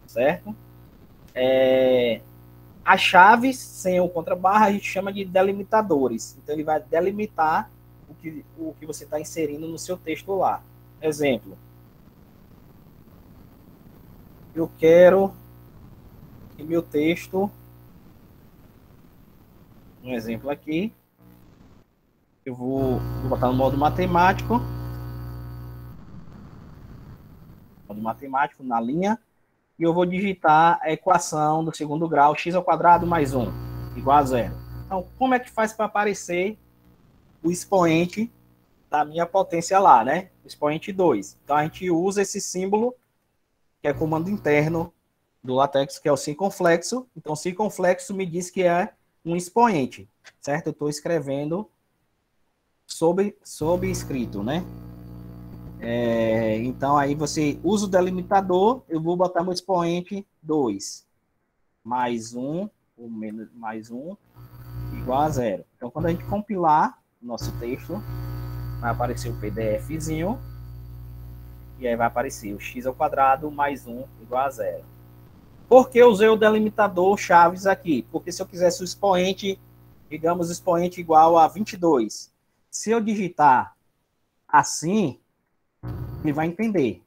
certo? As chaves sem o contrabarra a gente chama de delimitadores. Então ele vai delimitar o que você está inserindo no seu texto lá. Exemplo. eu quero que meu texto, um exemplo aqui, eu vou botar no modo matemático, na linha, e eu vou digitar a equação do segundo grau, x ao quadrado mais 1, igual a zero. Então, como é que faz para aparecer o expoente da minha potência lá, né? Expoente 2. Então, a gente usa esse símbolo, que é comando interno do LaTeX, que é o circunflexo. Então, o circunflexo me diz que é um expoente, certo? Eu estou escrevendo sob escrito, né? Então, aí você usa o delimitador, eu vou botar meu expoente 2, mais 1, ou menos, mais 1, igual a zero. Então, quando a gente compilar o nosso texto, vai aparecer o PDFzinho, e aí vai aparecer o x ao quadrado mais 1 igual a zero. Por que eu usei o delimitador chaves aqui? Porque se eu quisesse o expoente, digamos, expoente igual a 22, se eu digitar assim, ele vai entender.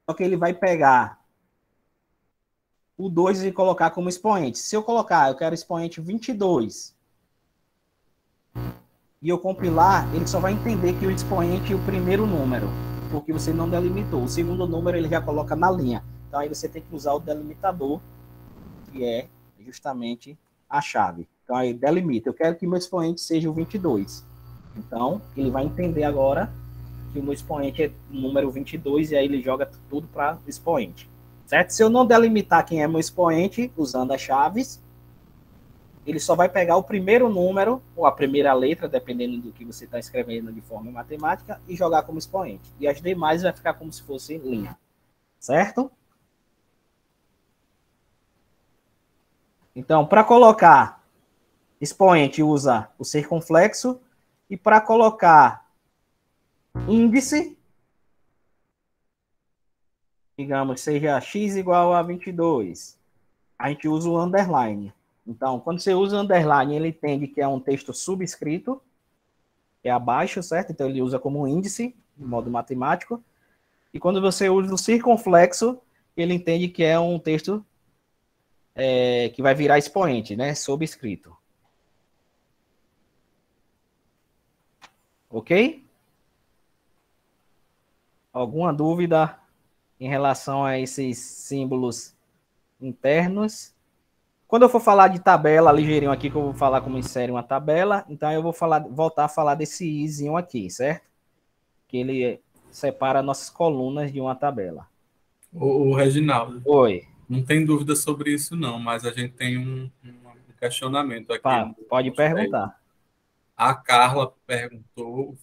Só que ele vai pegar o 2 e colocar como expoente. Se eu colocar, eu quero expoente 22, e eu compilar, ele só vai entender que o expoente é o primeiro número, porque você não delimitou. O segundo número ele já coloca na linha. Então aí você tem que usar o delimitador, que é justamente a chave. Então aí delimita. Eu quero que meu expoente seja o 22. Então ele vai entender agora que o meu expoente é o número 22 e aí ele joga tudo para o expoente. Certo? Se eu não delimitar quem é meu expoente usando as chaves, ele só vai pegar o primeiro número, ou a primeira letra, dependendo do que você está escrevendo de forma matemática, e jogar como expoente. E as demais vai ficar como se fosse linha. Certo? Então, para colocar expoente, usa o circunflexo. E para colocar índice, digamos, seja x igual a 22, a gente usa o underline. Então, quando você usa o underline, ele entende que é um texto subscrito, que é abaixo, certo? Então, ele usa como índice, de modo matemático. E quando você usa o circunflexo, ele entende que é um texto que vai virar expoente, né? Subscrito. Ok? Alguma dúvida em relação a esses símbolos internos? Quando eu for falar de tabela, ligeirinho aqui, que eu vou falar como insere uma tabela, então eu vou voltar a falar desse izinho aqui, certo? Que ele separa nossas colunas de uma tabela. O Reginaldo, Oi, não tem dúvida sobre isso não, mas a gente tem um questionamento aqui pode no chat. perguntar. A Carla perguntou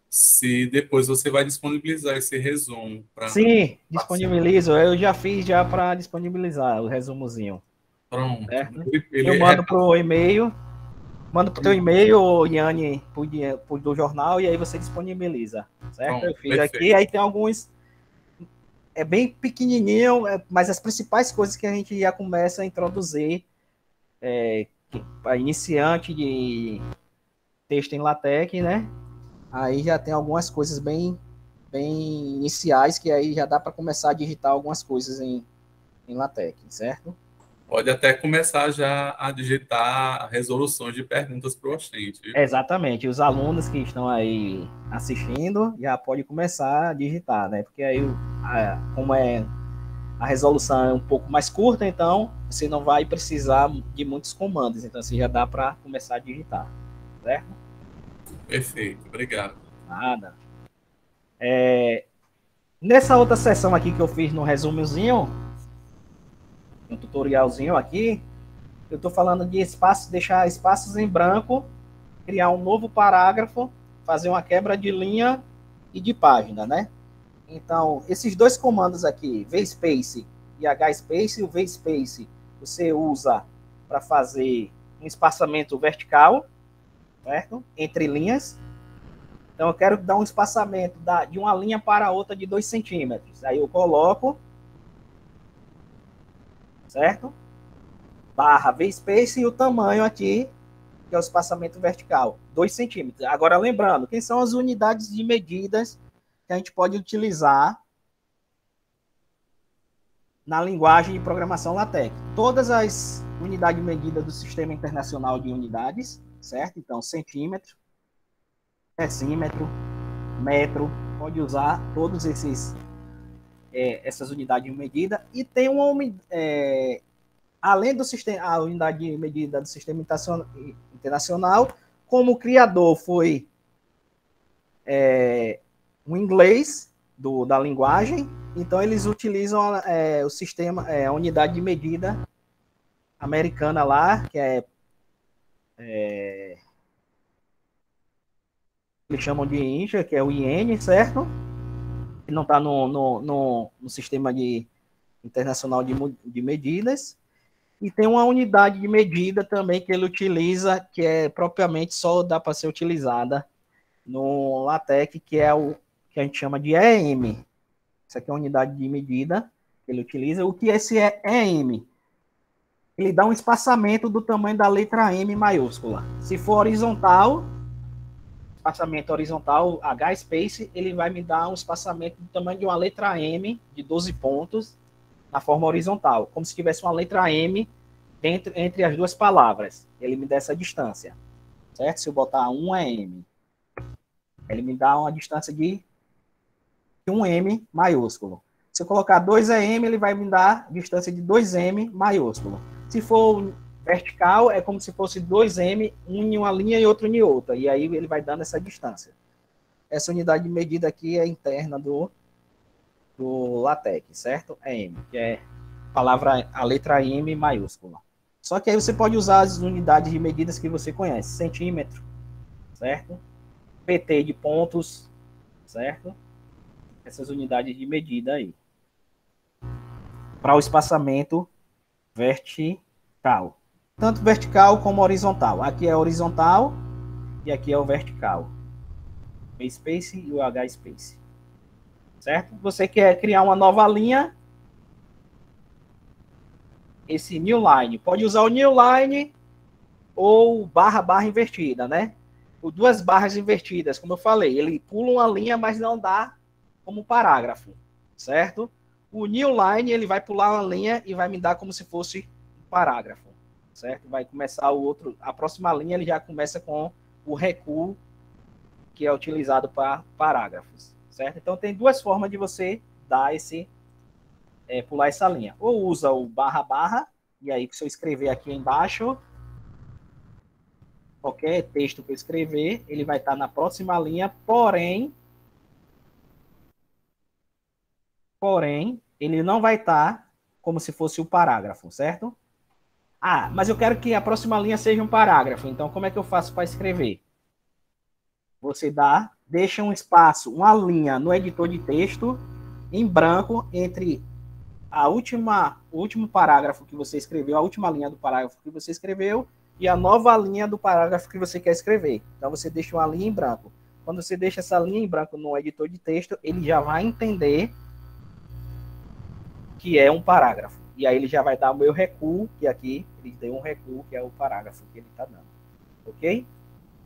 se depois você vai disponibilizar esse resumo para Sim, participar. disponibilizo. Eu já fiz já para disponibilizar o resumozinho, Pronto. certo? Eu Ele mando pro e-mail, mando pro teu e-mail, Yane, do jornal, e aí você disponibiliza, certo? Eu pronto, fiz aqui, perfeito. aí tem alguns, é bem pequenininho, mas as principais coisas que a gente já começa a introduzir, para iniciante de texto em LaTeX, né? Aí já tem algumas coisas bem iniciais, que aí já dá para começar a digitar algumas coisas em LaTeX, certo? Pode até começar já a digitar resoluções de perguntas para o Oxente. Exatamente. Os alunos que estão aí assistindo já pode começar a digitar, né? Porque aí, como a resolução é um pouco mais curta, então você não vai precisar de muitos comandos. Então, assim, já dá para começar a digitar, certo? Perfeito, obrigado. Nada. Nessa outra sessão aqui que eu fiz no resumozinho, um tutorialzinho aqui, eu estou falando de espaços, deixar espaços em branco, criar um novo parágrafo, fazer uma quebra de linha e de página, né? Então, esses dois comandos aqui, vspace e hspace, o vspace você usa para fazer um espaçamento vertical, certo? Entre linhas. Então, eu quero dar um espaçamento de uma linha para a outra de 2 centímetros. Aí eu coloco, certo? Barra vspace e o tamanho aqui, que é o espaçamento vertical, 2 centímetros. Agora, lembrando, quem são as unidades de medidas que a gente pode utilizar na linguagem de programação LaTeX. Todas as unidades de medida do Sistema Internacional de Unidades, certo? Então, centímetro, decímetro, metro, pode usar todos essas unidades de medida. E tem além do sistema, a unidade de medida do Sistema Internacional, como criador foi o inglês da linguagem, então eles utilizam o sistema, a unidade de medida americana lá, que eles chamam de INCHA, que é o IN, certo? Que não está no sistema internacional de medidas. E tem uma unidade de medida também que ele utiliza, que é propriamente só dá para ser utilizada no LaTeX, que é o que a gente chama de EM. Isso aqui é uma unidade de medida que ele utiliza. O que esse EM? Ele dá um espaçamento do tamanho da letra M maiúscula. Se for horizontal, espaçamento horizontal, H-space, ele vai me dar um espaçamento do tamanho de uma letra M, de 12 pontos, na forma horizontal, como se tivesse uma letra M entre as duas palavras. Ele me dá essa distância, certo? Se eu botar 1 M, ele me dá uma distância de 1 M maiúsculo. Se eu colocar 2 M, ele vai me dar distância de 2 M maiúsculo. Se for vertical, é como se fosse 2 M, um em uma linha e outro em outra. E aí ele vai dando essa distância. Essa unidade de medida aqui é interna do LaTeX, certo? É M, que é a letra M maiúscula. Só que aí você pode usar as unidades de medidas que você conhece. Centímetro, certo? PT de pontos, certo? Essas unidades de medida aí. Para o espaçamento vertical. Tanto vertical como horizontal. Aqui é horizontal e aqui é o vertical. O space e o H-space. Certo? Você quer criar uma nova linha, esse new line. Pode usar o new line ou barra invertida, né? O duas barras invertidas, como eu falei, ele pula uma linha, mas não dá como parágrafo, certo? O new line, ele vai pular uma linha e vai me dar como se fosse um parágrafo, certo? Vai começar a próxima linha, ele já começa com o recuo que é utilizado para parágrafos, certo? Então tem duas formas de você dar pular essa linha. Ou usa o barra, e aí se eu escrever aqui embaixo, qualquer texto que eu escrever, ele vai estar na próxima linha, porém, ele não vai estar como se fosse o parágrafo, certo? Ah, mas eu quero que a próxima linha seja um parágrafo, então como é que eu faço para escrever? Você deixa um espaço, uma linha no editor de texto, em branco, entre o último parágrafo que você escreveu, a última linha do parágrafo que você escreveu, e a nova linha do parágrafo que você quer escrever. Então, você deixa uma linha em branco. Quando você deixa essa linha em branco no editor de texto, ele já vai entender que é um parágrafo. E aí ele já vai dar o meu recuo, que aqui ele deu um recuo, que é o parágrafo que ele está dando. Ok?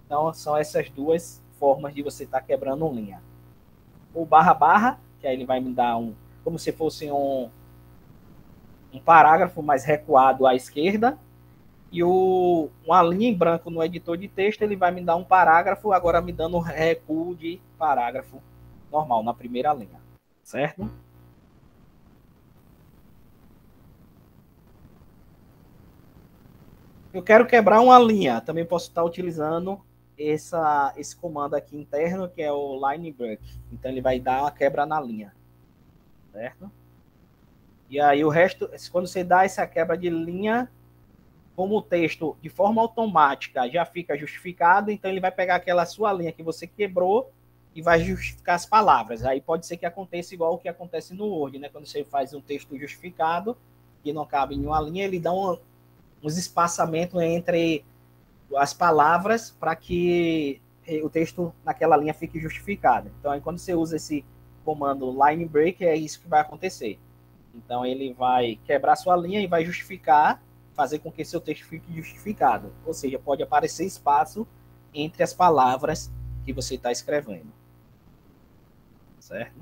Então, são essas duas formas de você estar quebrando uma linha. O barra, que aí ele vai me dar como se fosse um parágrafo mais recuado à esquerda, e uma linha em branco no editor de texto, ele vai me dar um parágrafo, agora me dando um recuo de parágrafo normal, na primeira linha, certo? Eu quero quebrar uma linha, também posso estar utilizando esse comando aqui interno, que é o line break. Então, ele vai dar uma quebra na linha, certo? E aí, o resto, quando você dá essa quebra de linha, como o texto, de forma automática, já fica justificado, então ele vai pegar aquela sua linha que você quebrou e vai justificar as palavras. Aí pode ser que aconteça igual o que acontece no Word, né? Quando você faz um texto justificado, que não cabe em uma linha, ele dá uns espaçamentos entre as palavras para que o texto naquela linha fique justificado. Então, aí, quando você usa esse comando line break, é isso que vai acontecer. Então, ele vai quebrar sua linha e vai justificar, fazer com que seu texto fique justificado. Ou seja, pode aparecer espaço entre as palavras que você está escrevendo. Certo?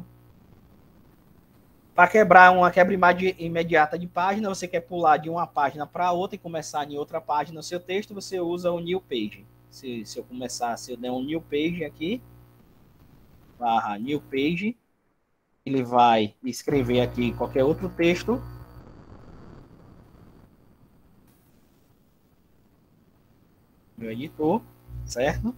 Para quebrar uma quebra imediata de página, você quer pular de uma página para outra e começar em outra página o seu texto, você usa o new page. Se eu der um new page aqui, barra new page, ele vai escrever aqui qualquer outro texto. Meu editor, certo?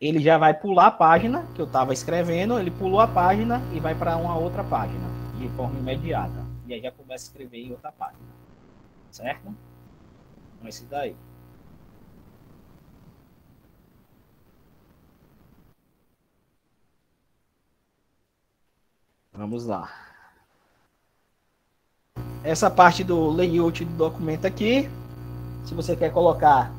Ele já vai pular a página que eu estava escrevendo, ele pulou a página e vai para uma outra página, de forma imediata. E aí já começa a escrever em outra página, certo? Então, esse daí. Vamos lá. Essa parte do layout do documento aqui, se você quer colocar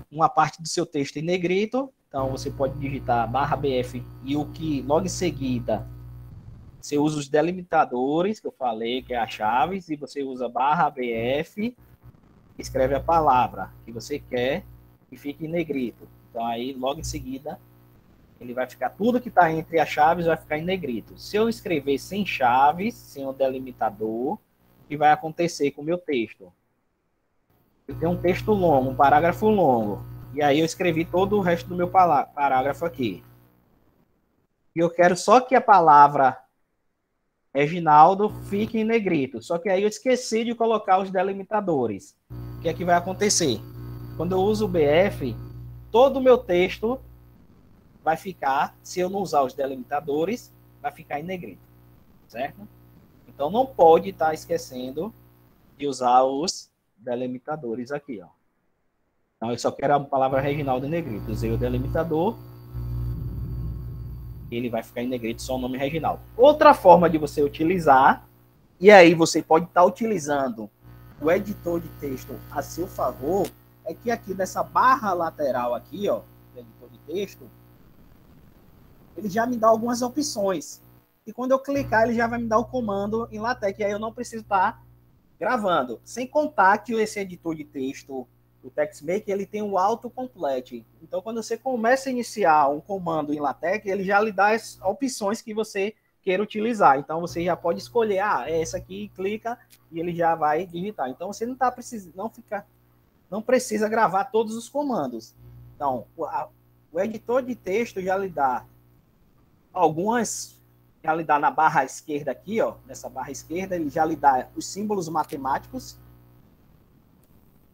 uma parte do seu texto em negrito, então você pode digitar /bf e o que logo em seguida você usa os delimitadores que eu falei, que é as chaves, e você usa /bf, escreve a palavra que você quer e fica em negrito. Então aí logo em seguida ele vai ficar, tudo que está entre as chaves vai ficar em negrito. Se eu escrever sem chaves, sem o delimitador, o que vai acontecer com o meu texto? Eu tenho um texto longo, um parágrafo longo, e aí eu escrevi todo o resto do meu parágrafo aqui. E eu quero só que a palavra Reginaldo fique em negrito. Só que aí eu esqueci de colocar os delimitadores. O que é que vai acontecer? Quando eu uso o BF, todo o meu texto vai ficar, se eu não usar os delimitadores, vai ficar em negrito, certo? Então não pode estar esquecendo de usar os delimitadores aqui, ó. Então eu só quero a palavra Reginaldo em negrito. Usei o delimitador, ele vai ficar em negrito só o nome Reginaldo. Outra forma de você utilizar, e aí você pode estar utilizando o editor de texto a seu favor, é que aqui nessa barra lateral aqui, ó, do editor de texto, ele já me dá algumas opções. E quando eu clicar, ele já vai me dar o comando em LaTeX, e aí eu não preciso estar gravando. Sem contar que esse editor de texto, o TextMaker, ele tem o autocomplete. Então, quando você começa a iniciar um comando em LaTeX, ele já lhe dá as opções que você queira utilizar. Então, você já pode escolher, é essa aqui, clica, e ele já vai digitar. Então, você não não precisa gravar todos os comandos. Então, o editor de texto já lhe dá já lhe dá na barra esquerda aqui, ó, nessa barra esquerda, ele já lhe dá os símbolos matemáticos,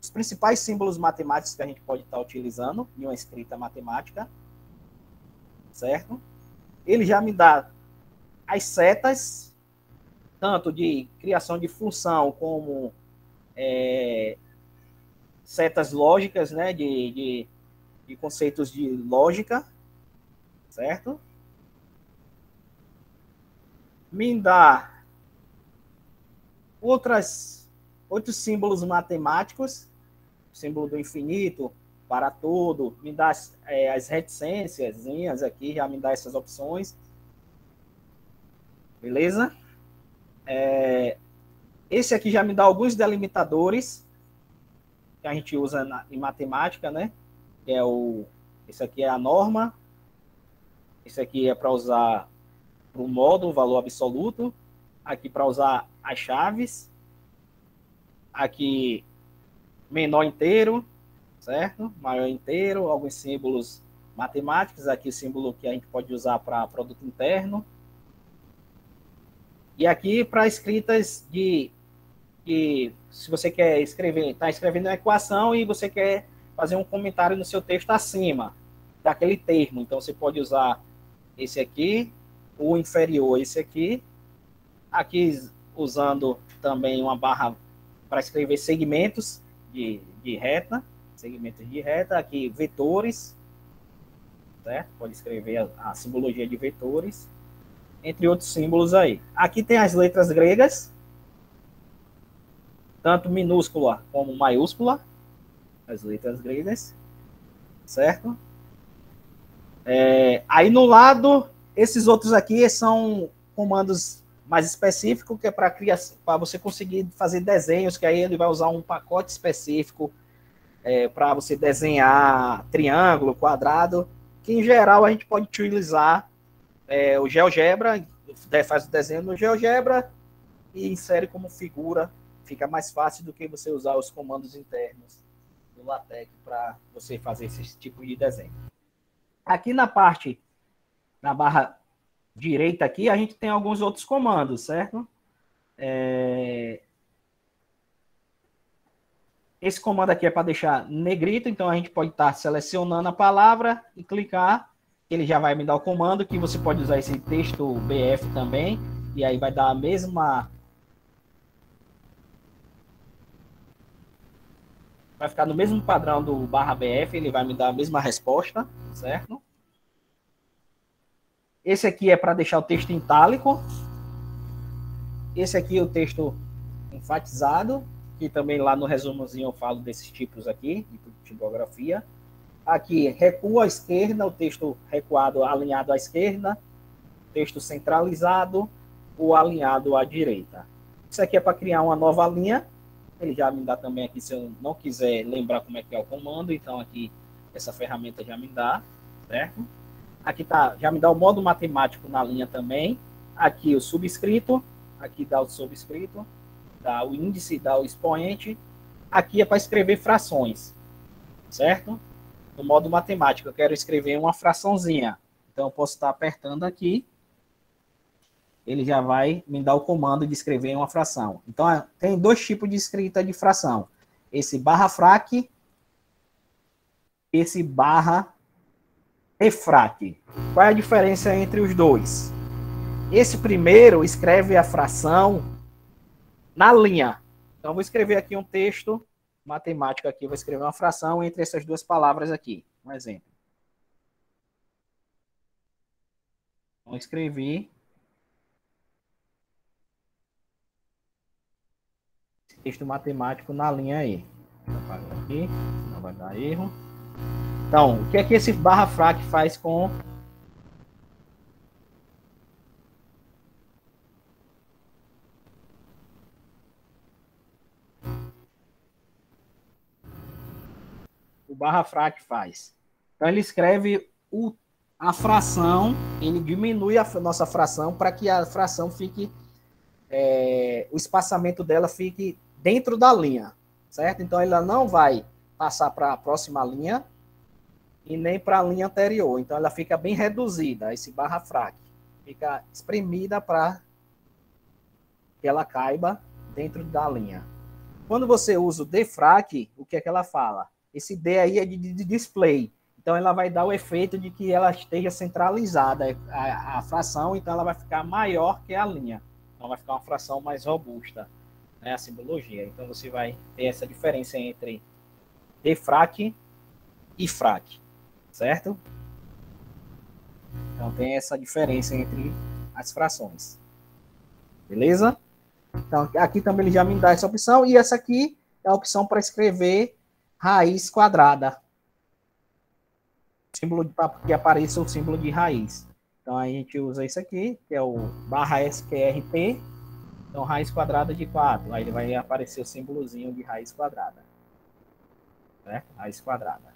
os principais símbolos matemáticos que a gente pode estar utilizando em uma escrita matemática, certo? Ele já me dá as setas, tanto de criação de função como setas lógicas, né, de conceitos de lógica, certo? Me dá outros símbolos matemáticos, símbolo do infinito, para tudo, me dá as reticências aqui, já me dá essas opções. Beleza? Esse aqui já me dá alguns delimitadores que a gente usa em matemática, né? Que é esse aqui é a norma, esse aqui é para usar para o módulo, valor absoluto, aqui para usar as chaves, aqui menor inteiro, certo? Maior inteiro, alguns símbolos matemáticos, aqui o símbolo que a gente pode usar para produto interno, e aqui para escritas se você quer escrever, está escrevendo uma equação e você quer fazer um comentário no seu texto acima daquele termo, então você pode usar esse aqui, o inferior esse aqui usando também uma barra para escrever segmentos de reta, aqui vetores, certo? Pode escrever a simbologia de vetores, entre outros símbolos aí. Aqui tem as letras gregas, tanto minúscula como maiúscula, as letras gregas, certo? Aí no lado, esses outros aqui são comandos mais específicos, que é para você conseguir fazer desenhos, que aí ele vai usar um pacote específico para você desenhar triângulo, quadrado, que em geral a gente pode utilizar o GeoGebra, faz o desenho no GeoGebra e insere como figura. Fica mais fácil do que você usar os comandos internos do LaTeX para você fazer esse tipo de desenho. Aqui na parte, na barra direita aqui, a gente tem alguns outros comandos, certo? Esse comando aqui é para deixar negrito, então a gente pode estar selecionando a palavra e clicar, ele já vai me dar o comando, que você pode usar esse texto BF também, e aí vai dar a mesma... Vai ficar no mesmo padrão do barra BF, ele vai me dar a mesma resposta, certo? Esse aqui é para deixar o texto em itálico. Esse aqui é o texto enfatizado, que também lá no resumozinho eu falo desses tipos aqui, de tipografia. Aqui, recua à esquerda, o texto recuado alinhado à esquerda, texto centralizado, ou alinhado à direita. Isso aqui é para criar uma nova linha. Ele já me dá também aqui, se eu não quiser lembrar como é que é o comando, então aqui essa ferramenta já me dá, certo? Aqui tá, já me dá o modo matemático na linha também. Aqui o subscrito, aqui dá o subscrito, dá o índice, dá o expoente. Aqui é para escrever frações, certo? No modo matemático, eu quero escrever uma fraçãozinha. Então eu posso estar apertando aqui, ele já vai me dar o comando de escrever uma fração. Então, tem dois tipos de escrita de fração. Esse barra frac, esse barra refrac. Qual é a diferença entre os dois? Esse primeiro escreve a fração na linha. Então, eu vou escrever aqui um texto matemático aqui. Vou escrever uma fração entre essas duas palavras aqui. Um exemplo. Então, escrevi texto matemático na linha aí. Vou apagar aqui, não vai dar erro. Então, o que é que esse barra frac faz com o barra frac faz? Então, ele escreve a fração, ele diminui a nossa fração para que a fração fique, o espaçamento dela fique dentro da linha, certo? Então, ela não vai passar para a próxima linha e nem para a linha anterior. Então, ela fica bem reduzida, esse barra frac. Fica espremida para que ela caiba dentro da linha. Quando você usa o defrac, o que é que ela fala? Esse D aí é de display. Então, ela vai dar o efeito de que ela esteja centralizada a fração, então ela vai ficar maior que a linha. Então, vai ficar uma fração mais robusta, né, a simbologia. Então, você vai ter essa diferença entre defrac e frac, certo? Então, tem essa diferença entre as frações. Beleza? Então, aqui também ele já me dá essa opção. E essa aqui é a opção para escrever raiz quadrada. Símbolo para que apareça o símbolo de raiz. Então, a gente usa isso aqui, que é o barra SQRT. Então, raiz quadrada de 4. Aí ele vai aparecer o símbolozinho de raiz quadrada. Certo? Raiz quadrada.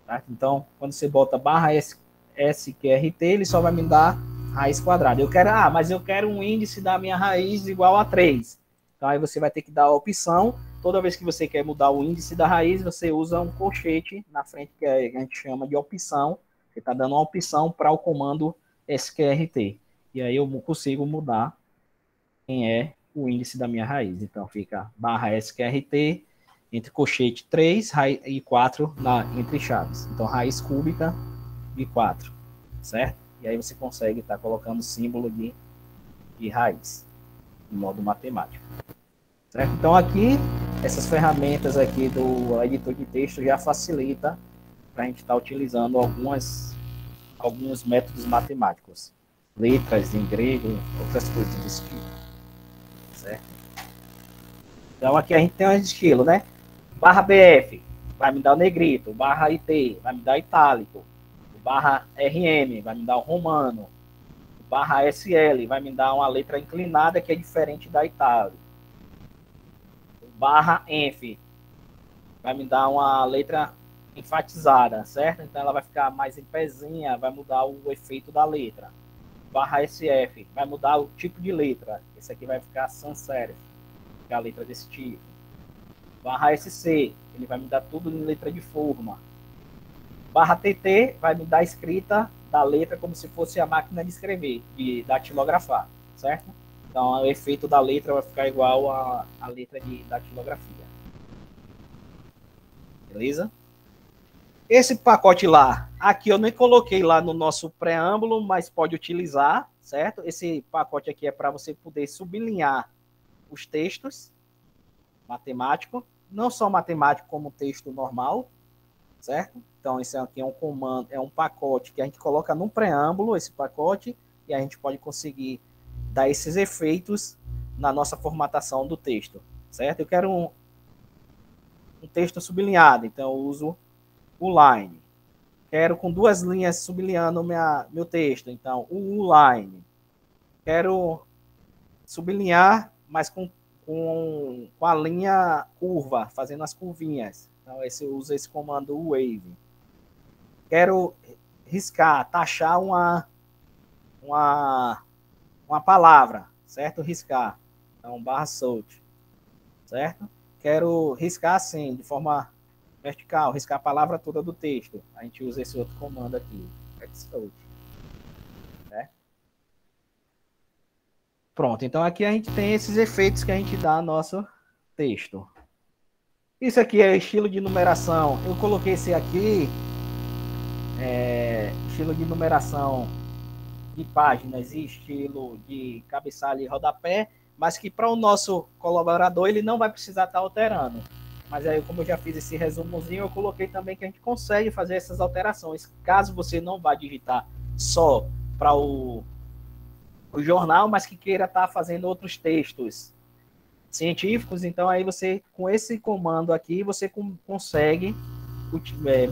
Certo? Então, quando você bota barra SQRT, ele só vai me dar raiz quadrada. Eu quero, mas eu quero um índice da minha raiz igual a 3. Então, aí você vai ter que dar a opção. Toda vez que você quer mudar o índice da raiz, você usa um colchete na frente, que a gente chama de opção. Você está dando uma opção para o comando SQRT. E aí eu consigo mudar quem é o índice da minha raiz. Então, fica barra SQRT, entre colchete 3 e 4 entre chaves. Então, raiz cúbica de 4, certo? E aí você consegue estar colocando símbolo de raiz, em modo matemático. Certo? Então, aqui, essas ferramentas aqui do editor de texto já facilita para a gente estar utilizando alguns métodos matemáticos. Letras em grego, outras coisas desse tipo. Certo? Então, aqui a gente tem um estilo, né? Barra BF vai me dar o negrito, barra IT vai me dar o itálico, o barra RM vai me dar o romano, o barra SL vai me dar uma letra inclinada que é diferente da itálico, o barra ENF vai me dar uma letra enfatizada, certo? Então ela vai ficar mais em pezinha, vai mudar o efeito da letra. Barra SF, vai mudar o tipo de letra. Esse aqui vai ficar sans serif, que é a letra desse tipo. Barra SC, ele vai me dar tudo em letra de forma. Barra TT vai me dar a escrita da letra como se fosse a máquina de escrever, de datilografar, certo? Então o efeito da letra vai ficar igual à letra de datilografia. Beleza? Esse pacote lá, aqui eu nem coloquei lá no nosso preâmbulo, mas pode utilizar, certo? Esse pacote aqui é para você poder sublinhar os textos matemático, não só matemático como texto normal, certo? Então esse aqui é um comando, é um pacote que a gente coloca no preâmbulo, esse pacote, e a gente pode conseguir dar esses efeitos na nossa formatação do texto, certo? Eu quero um texto sublinhado, então eu uso o line. Quero com 2 linhas sublinhando meu texto, então o line. Quero sublinhar, mas com a linha curva, fazendo as curvinhas. Então eu uso esse comando wave. Quero riscar, taxar uma palavra, certo? Riscar. Então barra salt, certo? Quero riscar assim, de forma vertical, riscar a palavra toda do texto. A gente usa esse outro comando aqui, extrude. Né? Pronto, então aqui a gente tem esses efeitos que a gente dá no nosso texto. Isso aqui é estilo de numeração. Eu coloquei esse aqui, estilo de numeração de páginas e estilo de cabeçalho e rodapé, mas que para o nosso colaborador ele não vai precisar estar alterando. Mas aí, como eu já fiz esse resumozinho, eu coloquei também que a gente consegue fazer essas alterações. Caso você não vá digitar só para o jornal, mas que queira estar fazendo outros textos científicos, então aí você, com esse comando aqui, você consegue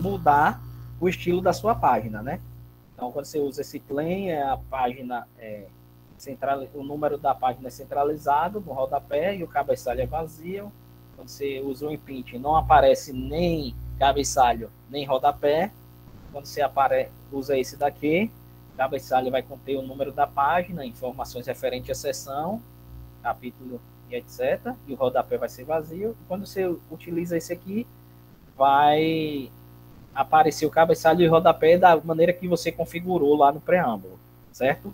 mudar o estilo da sua página, né? Então, quando você usa esse plain, a página o número da página é centralizado no rodapé e o cabeçalho é vazio. Quando você usa o imprint, não aparece nem cabeçalho, nem rodapé. Quando você usa esse daqui, o cabeçalho vai conter o número da página, informações referentes à seção, capítulo e etc. E o rodapé vai ser vazio. E quando você utiliza esse aqui, vai aparecer o cabeçalho e o rodapé da maneira que você configurou lá no preâmbulo, certo?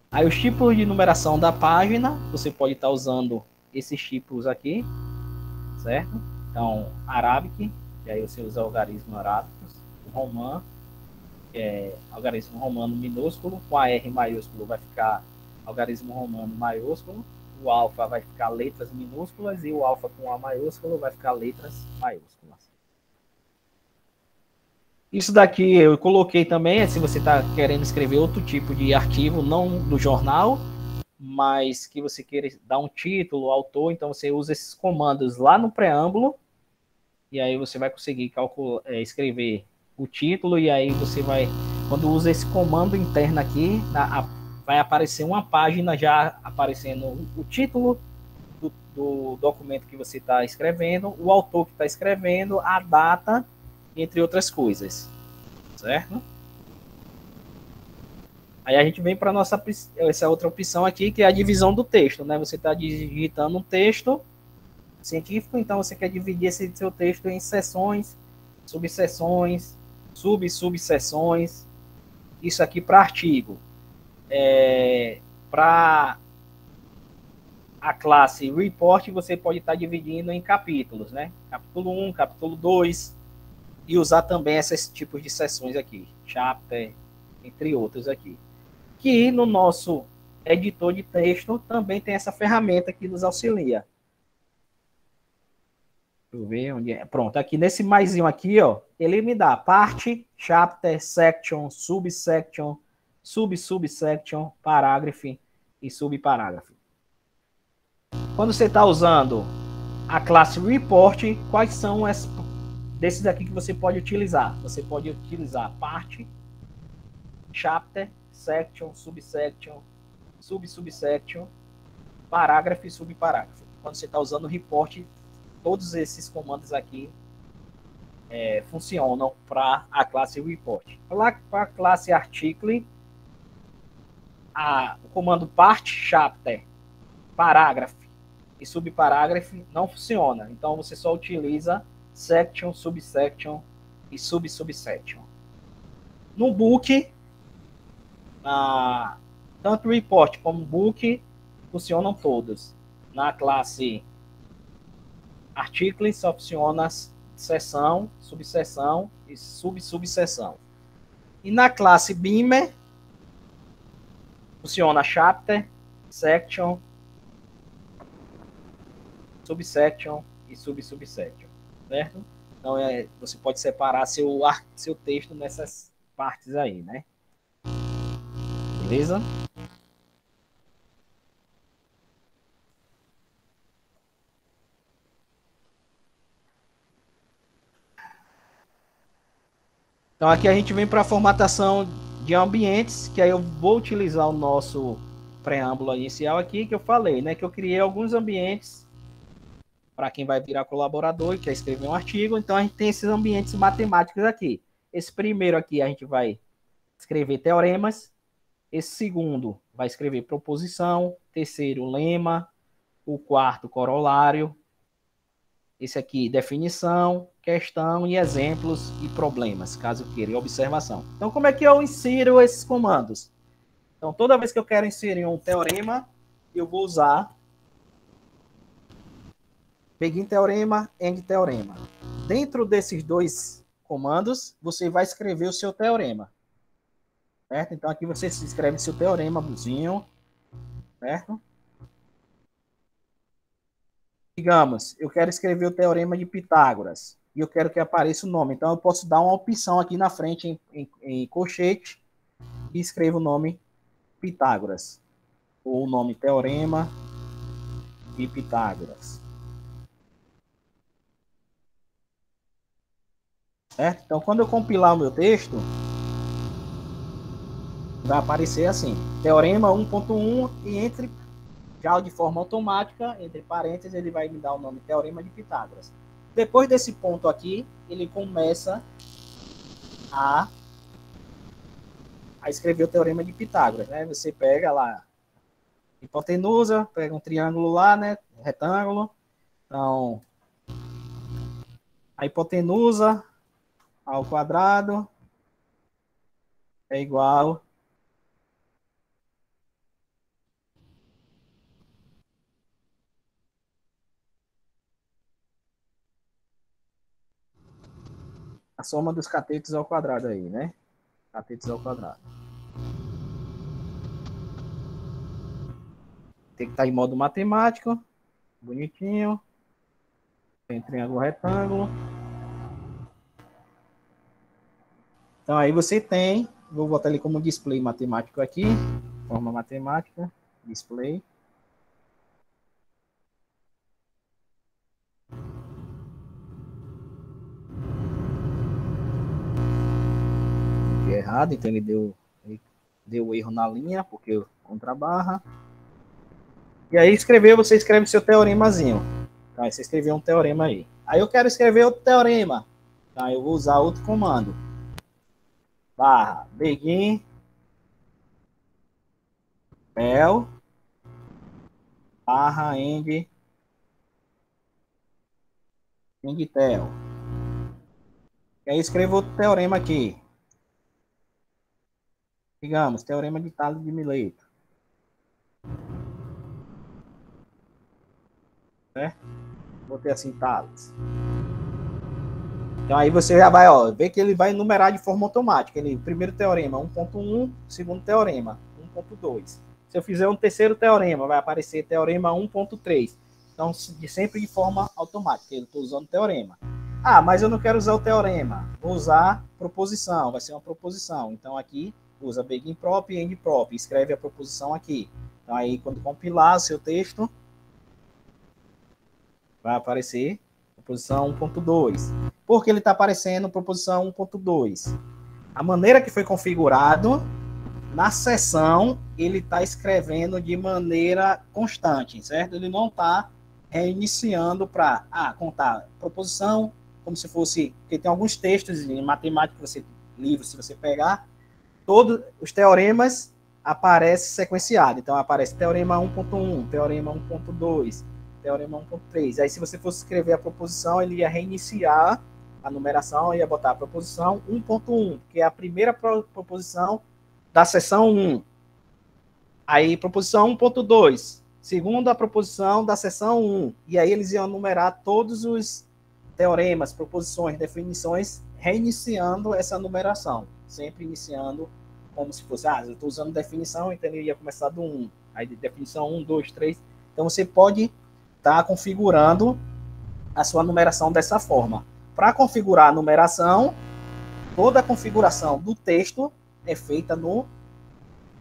Aí os tipos de numeração da página, você pode estar usando esses tipos aqui, certo? Então, Arabic, que aí você usa algarismo arábico, Roman, que é algarismo romano minúsculo, com a R maiúsculo vai ficar algarismo romano maiúsculo, o alfa vai ficar letras minúsculas e o alfa com A maiúsculo vai ficar letras maiúsculas. Isso daqui eu coloquei também, se você está querendo escrever outro tipo de arquivo, não do jornal, mas que você queira dar um título, autor, então você usa esses comandos lá no preâmbulo, e aí você vai conseguir escrever o título, e aí você vai, quando usa esse comando interno aqui, vai aparecer uma página já aparecendo o título do documento que você está escrevendo, o autor que está escrevendo, a data, entre outras coisas, certo? Aí a gente vem para essa outra opção aqui, que é a divisão do texto, né? Você está digitando um texto científico, então você quer dividir esse seu texto em seções, subseções, subseções. Isso aqui para artigo. Para a classe report, você pode estar dividindo em capítulos, né? Capítulo 1, capítulo 2, e usar também esses tipos de seções aqui, chapter, entre outros aqui. Que no nosso editor de texto também tem essa ferramenta que nos auxilia. Deixa eu ver onde é. Pronto, aqui nesse maisinho aqui, ó, ele me dá parte, chapter, section, subsection, subsection, parágrafo e subparágrafo. Quando você está usando a classe report, quais são desses aqui que você pode utilizar? Você pode utilizar parte, chapter, section, subsection, subsection, parágrafo e subparágrafo. Quando você está usando o report, todos esses comandos aqui funcionam para a classe report. Para a classe article, o comando part chapter, parágrafo e subparágrafo não funciona. Então você só utiliza section, subsection e subsection. No book, tanto report como book funcionam todos. Na classe article só funciona seção, subseção e subseção. E na classe beamer funciona chapter, section, subsection e subsection, certo? Então você pode separar seu texto nessas partes aí, né? Beleza? Então aqui a gente vem para a formatação de ambientes, que aí eu vou utilizar o nosso preâmbulo inicial aqui, que eu falei, né? Que eu criei alguns ambientes para quem vai virar colaborador e quer escrever um artigo. Então a gente tem esses ambientes matemáticos aqui. Esse primeiro aqui a gente vai escrever teoremas. Esse segundo vai escrever proposição. Terceiro, lema. O quarto, corolário. Esse aqui, definição, questão e exemplos e problemas, caso queira, e observação. Então, como é que eu insiro esses comandos? Então, toda vez que eu quero inserir um teorema, eu vou usar begin teorema, end teorema. Dentro desses dois comandos, você vai escrever o seu teorema. Certo? Então, aqui você escreve seu teorema, buzinho, certo? Digamos, eu quero escrever o teorema de Pitágoras e eu quero que apareça o nome. Então, eu posso dar uma opção aqui na frente em colchete e escrevo o nome Pitágoras ou o nome teorema de Pitágoras. Certo? Então, quando eu compilar o meu texto, vai aparecer assim, teorema 1.1 e entre já de forma automática, entre parênteses, ele vai me dar o nome Teorema de Pitágoras. Depois desse ponto aqui, ele começa a escrever o Teorema de Pitágoras, né? Você pega lá hipotenusa, pega um triângulo lá, né? Retângulo. Então, a hipotenusa ao quadrado é igual a soma dos catetos ao quadrado aí, né? Catetos ao quadrado. Tem que estar em modo matemático, bonitinho. Tem triângulo retângulo. Então aí você tem, vou botar ele como display matemático aqui, forma matemática, display. Errado, então ele deu erro na linha, porque eu contrabarra. E aí você escreve seu teoremazinho. Então aí você escreveu um teorema aí. Aí eu quero escrever outro teorema. Então eu vou usar outro comando. Barra, begin, pel, barra, end, tel. E aí escrevo outro teorema aqui. Digamos, teorema de Tales de Mileto. Certo? Botei assim, Tales. Então aí você já vai, ver que ele vai numerar de forma automática. Ele, primeiro teorema 1.1, segundo teorema 1.2. Se eu fizer um terceiro teorema, vai aparecer teorema 1.3. Então, sempre de forma automática. Eu estou usando teorema. Ah, mas eu não quero usar o teorema. Vou usar proposição. Vai ser uma proposição. Então, aqui, usa begin prop e end prop. Escreve a proposição aqui. Então, aí, quando compilar o seu texto, vai aparecer proposição 1.2. Por que ele está aparecendo proposição 1.2? A maneira que foi configurado, na seção, ele está escrevendo de maneira constante, certo? Ele não está reiniciando para contar proposição como se fosse, porque tem alguns textos em matemática, livros, se você pegar, todos os teoremas aparecem sequenciados. Então, aparece teorema 1.1, teorema 1.2, teorema 1.3. Aí, se você fosse escrever a proposição, ele ia reiniciar a numeração, ia botar a proposição 1.1, que é a primeira proposição da seção 1. Aí, proposição 1.2, segunda proposição da seção 1. E aí, eles iam numerar todos os teoremas, proposições, definições, reiniciando essa numeração. Sempre iniciando como se fosse, eu estou usando definição, então ele ia começar do 1. Aí, definição 1, 2, 3. Então, você pode estar configurando a sua numeração dessa forma. Para configurar a numeração, toda a configuração do texto é feita no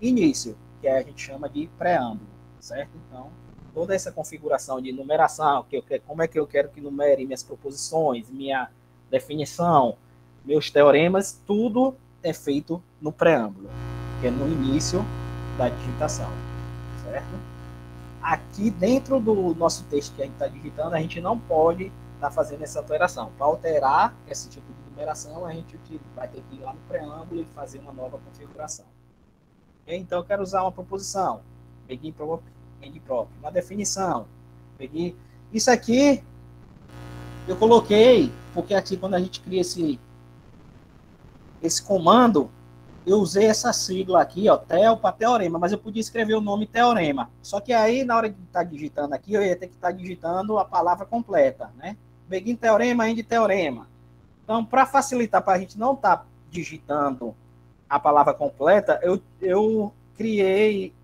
início, que a gente chama de preâmbulo, certo? Então, toda essa configuração de numeração, como é que eu quero que numere minhas proposições, minha definição, meus teoremas, tudo é feito no preâmbulo, que é no início da digitação, certo? Aqui dentro do nosso texto que a gente está digitando, a gente não pode estar fazendo essa alteração. Para alterar esse tipo de numeração, a gente vai ter que ir lá no preâmbulo e fazer uma nova configuração. Então, eu quero usar uma proposição, begin próprio, end próprio, uma definição, peguei. Isso aqui eu coloquei, porque aqui quando a gente cria esse comando, eu usei essa sigla aqui, ó, tel para teorema, mas eu podia escrever o nome teorema. Só que aí, na hora de estar digitando aqui, eu ia ter que estar digitando a palavra completa, né? Begin teorema, end teorema. Então, para facilitar, para a gente não estar digitando a palavra completa, eu criei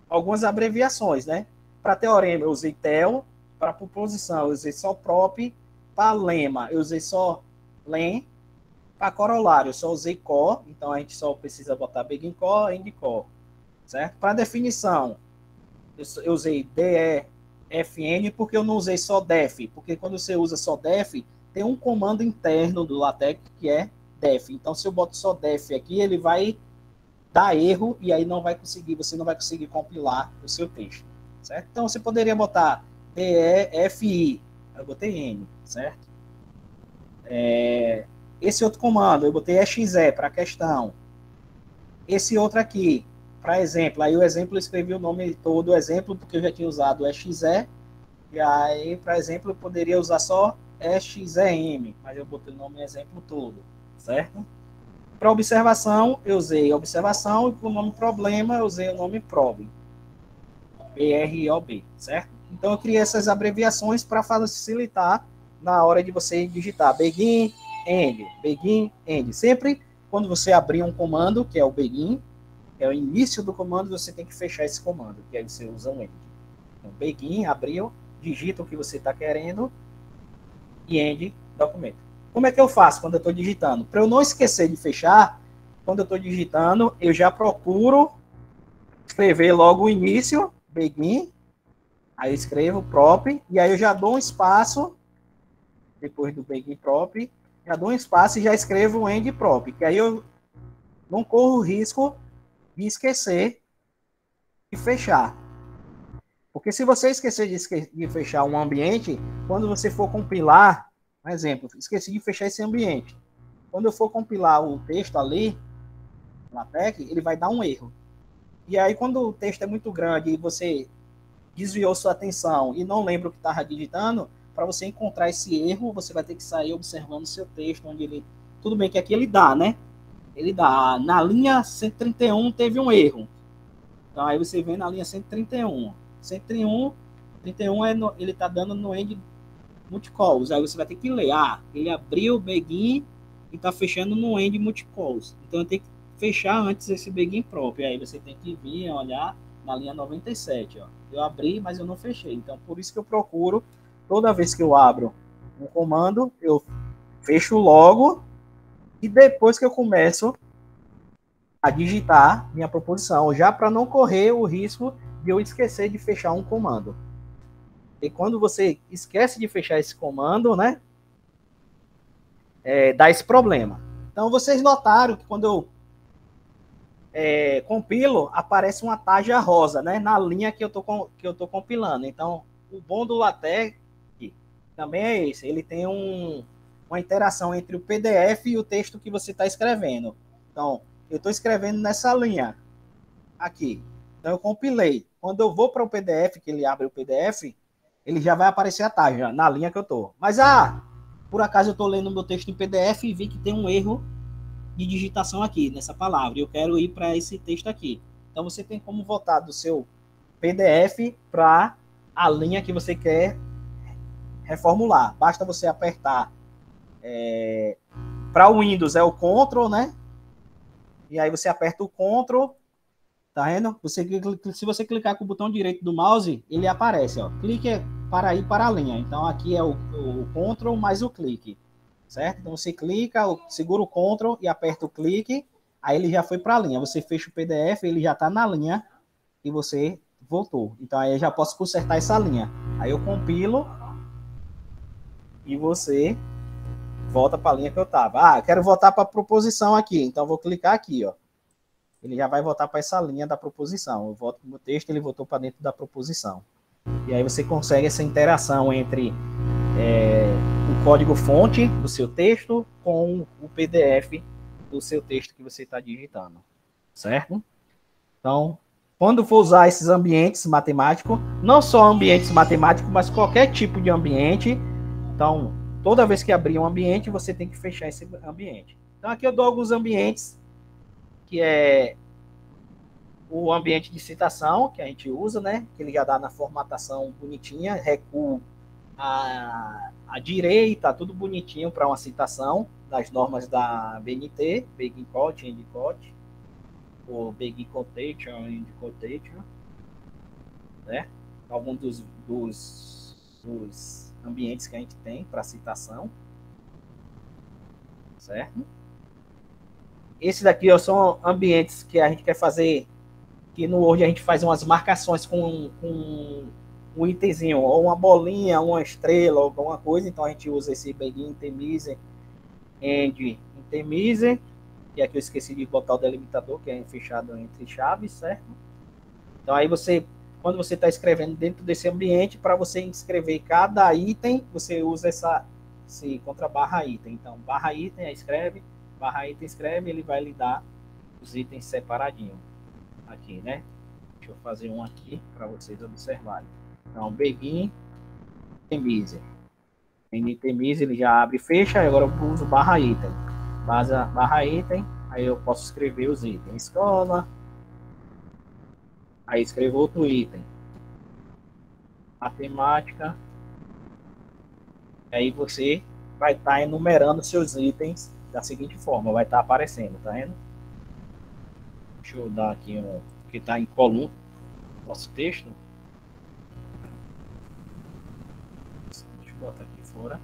algumas abreviações, né? Para teorema, eu usei tel, para proposição, eu usei só prop, para lema, eu usei só lem, para corolário, eu só usei co, então a gente só precisa botar begin co, end co, certo? Para definição, eu usei defn, porque eu não usei só def, porque quando você usa só def, tem um comando interno do LaTeX que é def. Então, se eu boto só def aqui, ele vai dar erro e aí você não vai conseguir compilar o seu texto, certo? Então, você poderia botar defi, eu botei n, certo? Esse outro comando, eu botei exe para questão. Esse outro aqui, para exemplo, aí o exemplo eu escrevi o nome todo do exemplo, porque eu já tinha usado exe, e aí, para exemplo, eu poderia usar só exem, mas eu botei o nome exemplo todo, certo? Para observação, eu usei observação, e para o nome problema, eu usei o nome prob, PROB, certo? Então, eu criei essas abreviações para facilitar na hora de você digitar begin, end. Sempre quando você abrir um comando, que é o begin, que é o início do comando, você tem que fechar esse comando, que aí você usa o end. Então, begin, abriu, digita o que você está querendo e end, documento. Como é que eu faço quando eu estou digitando? Para eu não esquecer de fechar, quando eu estou digitando, eu já procuro escrever logo o início, begin, aí eu escrevo prop, e aí eu já dou um espaço, depois do begin prop, já dou um espaço e já escrevo o end prop, que aí eu não corro o risco de esquecer de fechar. Porque se você esquecer de fechar um ambiente, quando você for compilar, por exemplo, esqueci de fechar esse ambiente. Quando eu for compilar o texto ali, LaTeX, ele vai dar um erro. E aí, quando o texto é muito grande e você desviou sua atenção e não lembra o que estava digitando, para você encontrar esse erro, você vai ter que sair observando o seu texto, onde ele... Tudo bem que aqui ele dá, né? Ele dá. Na linha 131 teve um erro. Então, aí você vem na linha 131. 131 ele está dando no end multicalls. Aí você vai ter que ler. Ele abriu o begin e está fechando no end multicalls. Então, eu tenho que fechar antes esse begin próprio. Aí você tem que vir olhar na linha 97. Ó. Eu abri, mas eu não fechei. Então, por isso que eu procuro, toda vez que eu abro um comando, eu fecho logo e depois que eu começo a digitar minha proposição, já para não correr o risco de eu esquecer de fechar um comando. E quando você esquece de fechar esse comando, né, dá esse problema. Então, vocês notaram que quando eu compilo, aparece uma tarja rosa, né, na linha que eu tô compilando. Então, o bom do LaTeX também é esse. Ele tem uma interação entre o PDF e o texto que você está escrevendo. Então, eu estou escrevendo nessa linha aqui. Então, eu compilei. Quando eu vou para o PDF, que ele abre o PDF, ele já vai aparecer a tarja na linha que eu estou. Mas, por acaso eu estou lendo meu texto em PDF e vi que tem um erro de digitação aqui, nessa palavra. Eu quero ir para esse texto aqui. Então, você tem como voltar do seu PDF para a linha que você quer reformular. Basta você apertar para o Windows é o Ctrl, né? E aí você aperta o Ctrl, tá vendo? Se você clicar com o botão direito do mouse, ele aparece, ó. Clique para ir para a linha. Então aqui é o Ctrl mais o clique, certo? Então você clica, segura o Ctrl e aperta o clique, aí ele já foi para a linha. Você fecha o PDF, ele já está na linha e você voltou. Então aí eu já posso consertar essa linha. Aí eu compilo e você volta para a linha que eu estava. Eu quero voltar para a proposição aqui, então eu vou clicar aqui, ó. Ele já vai voltar para essa linha da proposição. Eu volto no texto, ele voltou para dentro da proposição. E aí você consegue essa interação entre o código-fonte do seu texto com o PDF do seu texto que você está digitando, certo? Então, quando for usar esses ambientes matemáticos, não só ambientes matemáticos, mas qualquer tipo de ambiente, então, toda vez que abrir um ambiente, você tem que fechar esse ambiente. Então, aqui eu dou alguns ambientes, que é o ambiente de citação, que a gente usa, né? Que ele já dá na formatação bonitinha, recuo à direita, tudo bonitinho para uma citação das normas da BNT, Begin Quote, End Quote, ou Begin Quotation, End Quotation, né? Alguns dos ambientes que a gente tem para citação, certo? Esse daqui, ó, são ambientes que a gente quer fazer, que no Word a gente faz umas marcações com um itemzinho, ou uma bolinha, uma estrela, ou alguma coisa. Então a gente usa esse Begin, Intermise, End, Intermise. E aqui eu esqueci de botar o delimitador, que é fechado entre chaves, certo? Então aí você, quando você está escrevendo dentro desse ambiente, para você escrever cada item, você usa esse contra barra item. Então, barra item, aí escreve, barra item, escreve, ele vai lhe dar os itens separadinho aqui, né? Deixa eu fazer um aqui para vocês observarem. Então, Begin, Intermise. Em Intermise ele já abre e fecha, agora eu uso barra item. Barra item, aí eu posso escrever os itens. Escola, aí escrevo outro item. Matemática. Aí você vai estar enumerando seus itens da seguinte forma, vai estar aparecendo, tá vendo? Deixa eu dar aqui um que está em coluna, nosso texto. Deixa eu botar aqui fora.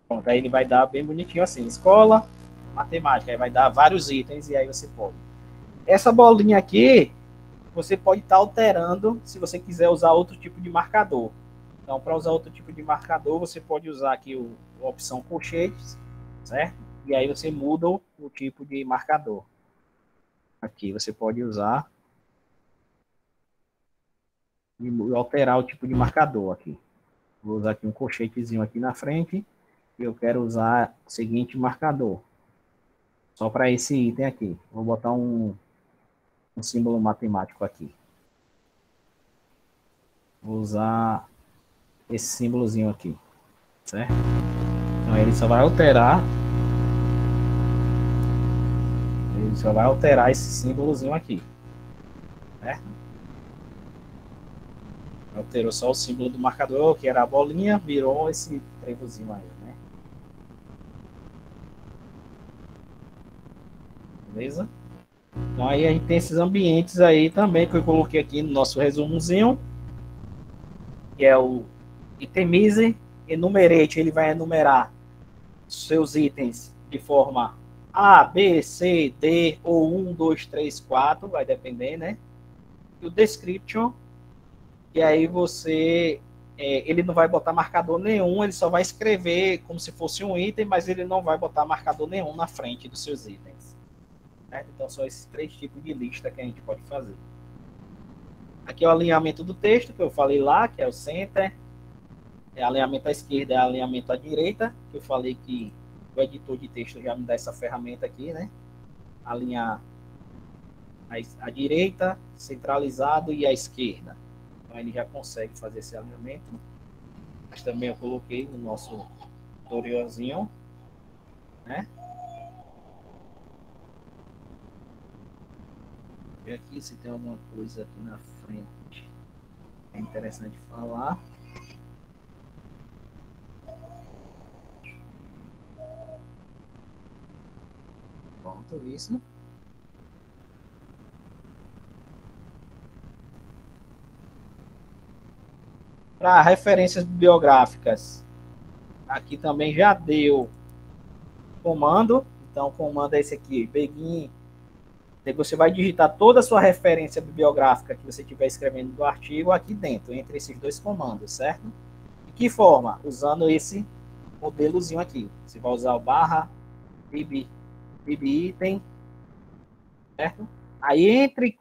Pronto, aí ele vai dar bem bonitinho assim, escola, matemática, aí vai dar vários itens e aí você pode. Essa bolinha aqui, você pode estar alterando se você quiser usar outro tipo de marcador. Então, para usar outro tipo de marcador, você pode usar aqui a opção colchetes, certo? E aí você muda o tipo de marcador. Aqui você pode usar e alterar o tipo de marcador aqui. Vou usar aqui um colchetezinho aqui na frente. E eu quero usar o seguinte marcador. Só para esse item aqui. Vou botar um símbolo matemático aqui. Vou usar esse símbolozinho aqui. Certo? Então ele só vai alterar. Ele só vai alterar esse símbolozinho aqui. Certo? Alterou só o símbolo do marcador, que era a bolinha, virou esse trevozinho aí, né? Beleza? Então aí a gente tem esses ambientes aí também, que eu coloquei aqui no nosso resumozinho, que é o Itemize, Enumerate, ele vai enumerar seus itens de forma A, B, C, D, ou 1, 2, 3, 4, vai depender, né? E o Description, e aí você, ele não vai botar marcador nenhum, ele só vai escrever como se fosse um item, mas ele não vai botar marcador nenhum na frente dos seus itens. Certo? Então, são esses três tipos de lista que a gente pode fazer. Aqui é o alinhamento do texto, que eu falei lá, que é o center. É alinhamento à esquerda, é alinhamento à direita, que eu falei que o editor de texto já me dá essa ferramenta aqui, né? Alinhar à direita, centralizado e à esquerda. Então ele já consegue fazer esse alinhamento. Mas também eu coloquei no nosso tutorialzinho, né? E aqui se tem alguma coisa aqui na frente é interessante falar. Pronto, isso. Para referências bibliográficas, aqui também já deu comando. Então, o comando é esse aqui, begin. Você vai digitar toda a sua referência bibliográfica que você estiver escrevendo do artigo aqui dentro, entre esses dois comandos, certo? De que forma? Usando esse modelozinho aqui. Você vai usar o barra lib item, certo? Aí entre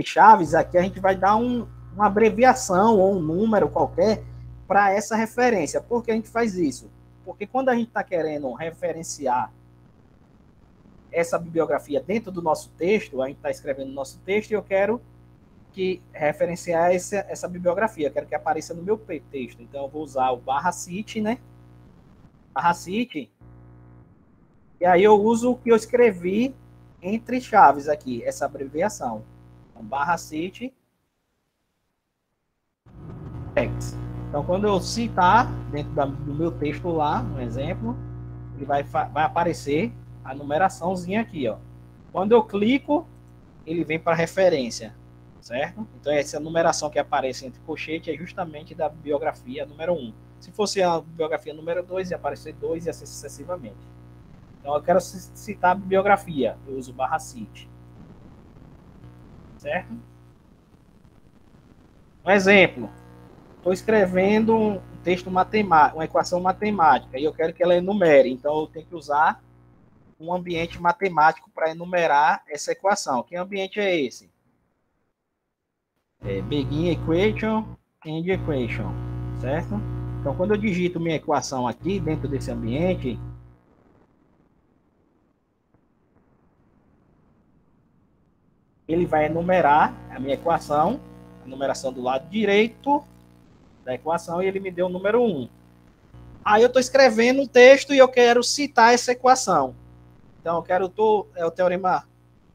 chaves aqui a gente vai dar uma abreviação ou um número qualquer para essa referência. Por que a gente faz isso? Porque quando a gente está querendo referenciar essa bibliografia dentro do nosso texto, a gente está escrevendo o nosso texto e eu quero referenciar essa bibliografia, eu quero que apareça no meu texto. Então eu vou usar o barra cite, né? Barra cite. E aí eu uso o que eu escrevi entre chaves aqui, essa abreviação. Então, barra cite text. Então, quando eu citar dentro do meu texto lá, um exemplo, ele vai aparecer a numeraçãozinha aqui, ó. Quando eu clico, ele vem para referência, certo? Então, essa numeração que aparece entre colchete é justamente da bibliografia número 1. Se fosse a bibliografia número 2, ia aparecer 2 e assim sucessivamente. Então, eu quero citar a bibliografia, eu uso barra cite, certo? Um exemplo. Estou escrevendo um texto matemático, uma equação matemática, e eu quero que ela enumere. Então, eu tenho que usar um ambiente matemático para enumerar essa equação. Que ambiente é esse? Begin equation, end equation, certo? Então, quando eu digito minha equação aqui, dentro desse ambiente, ele vai enumerar a minha equação, a numeração do lado direito da equação, e ele me deu o número 1. Aí eu estou escrevendo um texto e eu quero citar essa equação. Então, eu quero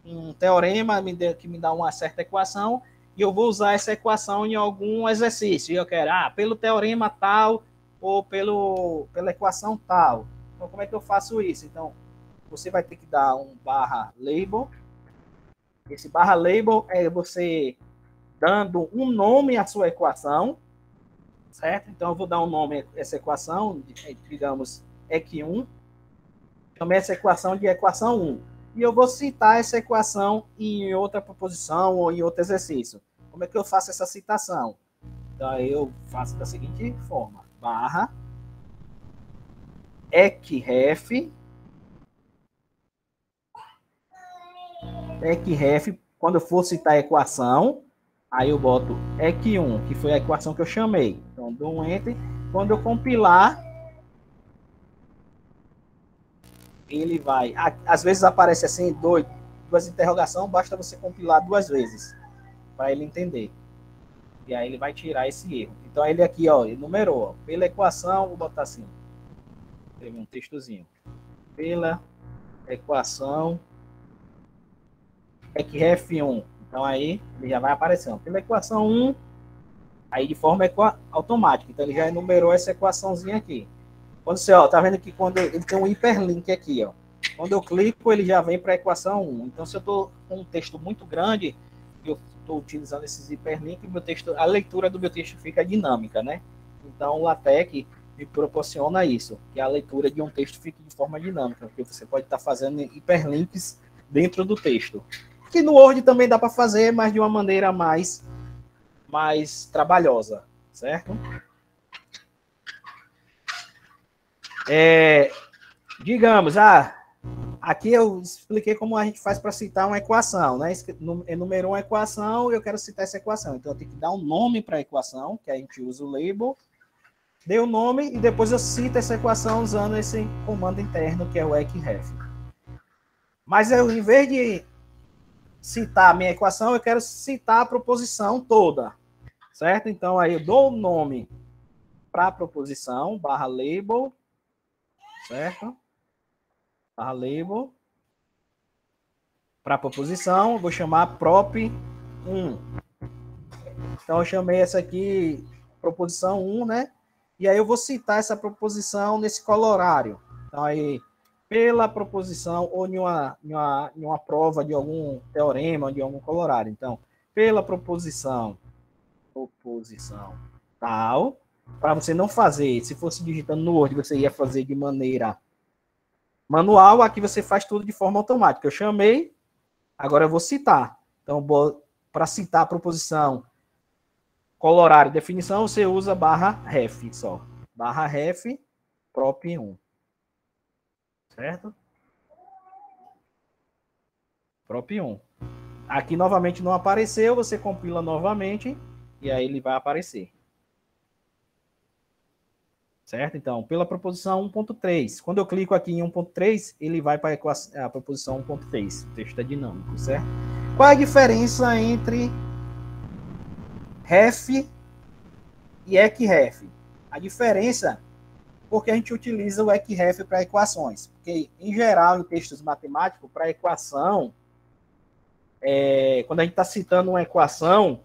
um teorema que me dá uma certa equação, e eu vou usar essa equação em algum exercício. E eu quero, pelo teorema tal, ou pela equação tal. Então, como é que eu faço isso? Então, você vai ter que dar um barra label. Esse barra label é você dando um nome à sua equação, certo? Então, eu vou dar um nome a essa equação, digamos, EQ1. Chamei essa equação de equação 1. E eu vou citar essa equação em outra proposição ou em outro exercício. Como é que eu faço essa citação? Então, eu faço da seguinte forma. Barra EQREF. EQREF, quando eu for citar a equação, aí eu boto EQ1, que foi a equação que eu chamei. Então, dou um Enter. Quando eu compilar, ele vai... Às vezes aparece assim, duas interrogações, basta você compilar 2 vezes, para ele entender. E aí ele vai tirar esse erro. Então, ele aqui, ó, ele numerou. Ó, pela equação, vou botar assim. Escrever um textozinho. Pela equação EQREF1. Então, aí ele já vai aparecendo. Pela equação 1, aí de forma automática. Então, ele já enumerou essa equaçãozinha aqui. Quando você, ó, tá vendo que quando ele tem um hiperlink aqui, ó. Quando eu clico, ele já vem para a equação 1. Então, se eu estou com um texto muito grande, eu estou utilizando esses hiperlinks, a leitura do meu texto fica dinâmica, né? Então, o LaTeX me proporciona isso, que a leitura de um texto fique de forma dinâmica, porque você pode estar fazendo hiperlinks dentro do texto. Que no Word também dá para fazer, mas de uma maneira mais trabalhosa, certo? Digamos, aqui eu expliquei como a gente faz para citar uma equação, né? Enumerou uma equação e eu quero citar essa equação. Então, eu tenho que dar um nome para a equação, que a gente usa o label, dei o nome e depois eu cito essa equação usando esse comando interno, que é o ecref. Mas eu, em vez de citar a minha equação, eu quero citar a proposição toda, certo? Então, aí eu dou o nome para a proposição, barra label, certo? Barra label. Para a proposição, eu vou chamar prop1. Então, eu chamei essa aqui, proposição 1, né? E aí eu vou citar essa proposição nesse colorário. Então, aí, pela proposição, ou em uma prova de algum teorema, de algum colorário. Então, pela proposição tal, para você não fazer, se fosse digitando no Word, você ia fazer de maneira manual, aqui você faz tudo de forma automática. Eu chamei, agora eu vou citar. Então, para citar a proposição colorário definição, você usa barra ref só. Barra ref prop1. Certo? Prop1. Aqui novamente não apareceu, você compila novamente e aí ele vai aparecer. Certo? Então, pela proposição 1.3. Quando eu clico aqui em 1.3, ele vai para a proposição 1.3. O texto é dinâmico, certo? Qual é a diferença entre ref e ecref? A diferença porque a gente utiliza o ecref para equações. Porque, em geral, em textos matemáticos, para equação, quando a gente está citando uma equação,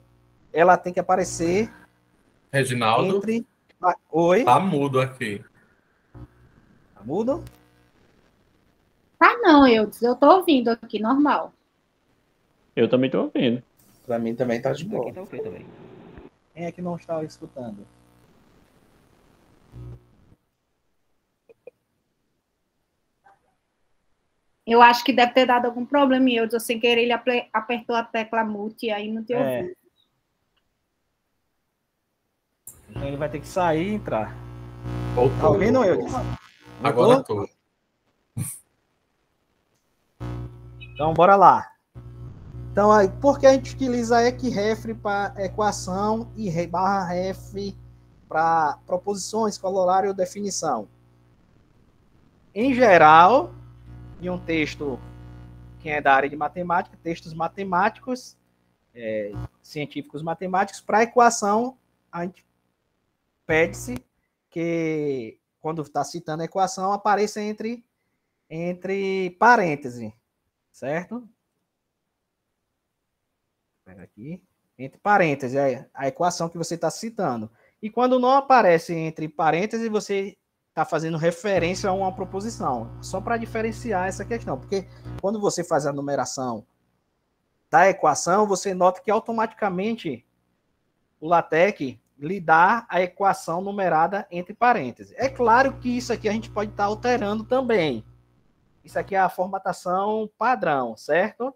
ela tem que aparecer Reginaldo, entre... Oi? tá mudo aqui. Tá mudo? Tá não, eu tô ouvindo aqui, normal. Eu também tô ouvindo. Pra mim também tá de boa. Aqui tá ok também. Quem é que não está escutando? Eu acho que deve ter dado algum problema em eu sem querer ele apertou a tecla mute e aí não te ouviu. Então ele vai ter que sair e entrar. Voltou. Tá ouvindo, eu? Agora tô. Então, bora lá. Então, aí, por que a gente utiliza ecref para equação e barra ref para proposições, colorário ou definição? Em geral, em um texto, quem é da área de matemática, textos matemáticos, científicos matemáticos, para equação, a gente pede-se que, quando está citando a equação, apareça entre parênteses, certo? Pega aqui. Entre parênteses, é a equação que você está citando. E quando não aparece entre parênteses, você está fazendo referência a uma proposição. Só para diferenciar essa questão. Porque quando você faz a numeração da equação, você nota que automaticamente o LaTeX lhe dá a equação numerada entre parênteses. É claro que isso aqui a gente pode estar alterando também. Isso aqui é a formatação padrão, certo?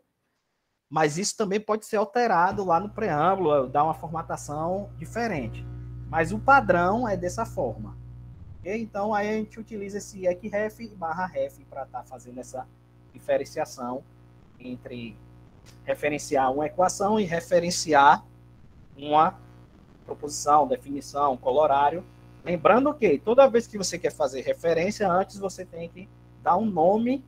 Mas isso também pode ser alterado lá no preâmbulo, dar uma formatação diferente. Mas o padrão é dessa forma. Okay? Então, aí a gente utiliza esse ecref e barra ref para estar fazendo essa diferenciação entre referenciar uma equação e referenciar uma proposição, definição, colorário. Lembrando que toda vez que você quer fazer referência, antes você tem que dar um nome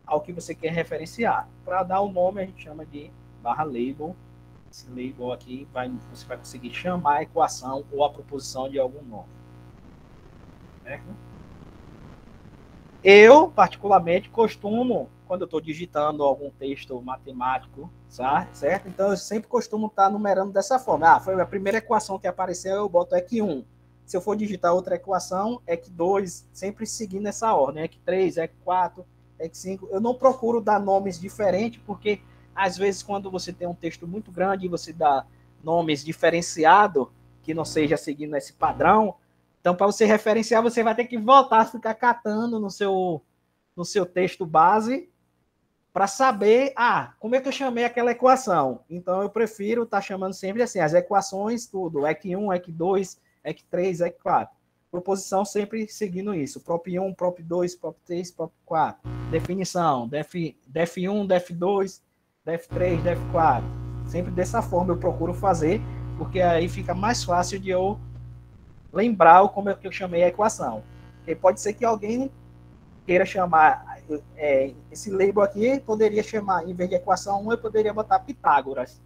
ao que você quer referenciar. Para dar o nome, a gente chama de barra label. Esse label aqui, você vai conseguir chamar a equação ou a proposição de algum nome. Certo? Eu, particularmente, costumo, quando eu estou digitando algum texto matemático, certo? Então, eu sempre costumo estar numerando dessa forma. Foi a primeira equação que apareceu, eu boto EQ1. Se eu for digitar outra equação, EQ2, sempre seguindo essa ordem. EQ3, EQ4, EQ5. Eu não procuro dar nomes diferentes, porque, às vezes, quando você tem um texto muito grande e você dá nomes diferenciados, que não seja seguindo esse padrão, então, para você referenciar, você vai ter que voltar a ficar catando no seu texto base para saber, como é que eu chamei aquela equação. Então, eu prefiro estar chamando sempre assim, as equações, tudo, EQ1, EQ2, EQ3, EQ4. proposição sempre seguindo isso. Prop 1, Prop 2, Prop 3, Prop 4. Definição, def 1, def 2, def 3, def 4. Sempre dessa forma eu procuro fazer, porque aí fica mais fácil de eu lembrar como é que eu chamei a equação. Porque pode ser que alguém queira chamar esse label aqui, poderia chamar, em vez de equação 1, eu poderia botar Pitágoras.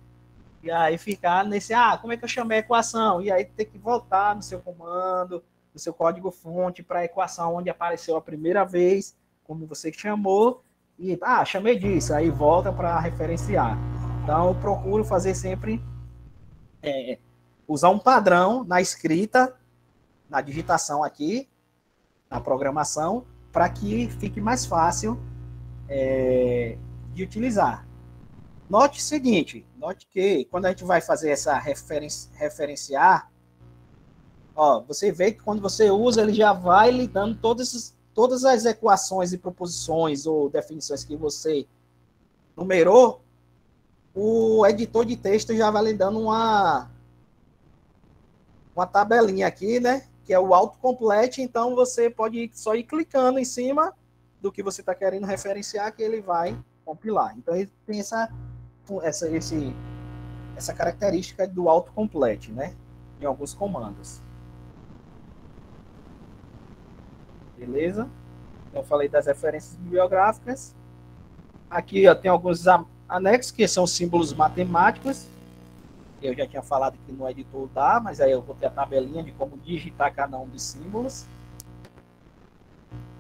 E aí ficar nesse, como é que eu chamei a equação? E aí tem que voltar no seu comando, no seu código-fonte, para a equação onde apareceu a primeira vez, como você chamou, e, chamei disso, aí volta para referenciar. Então, eu procuro fazer sempre, usar um padrão na escrita, na digitação aqui, na programação, para que fique mais fácil de utilizar. Note o seguinte, note que quando a gente vai fazer essa referenciar, você vê que quando você usa, ele já vai lhe dando todas as equações e proposições ou definições que você numerou, o editor de texto já vai lhe dando uma tabelinha aqui, né? Que é o autocomplete, então você pode só ir clicando em cima do que você está querendo referenciar, que ele vai compilar. Então, ele tem essa característica do autocomplete, né? Em alguns comandos. Beleza? Então, eu falei das referências bibliográficas. Aqui tem alguns anexos, que são símbolos matemáticos. Eu já tinha falado que no editor dá, mas aí eu vou ter a tabelinha de como digitar cada um dos símbolos.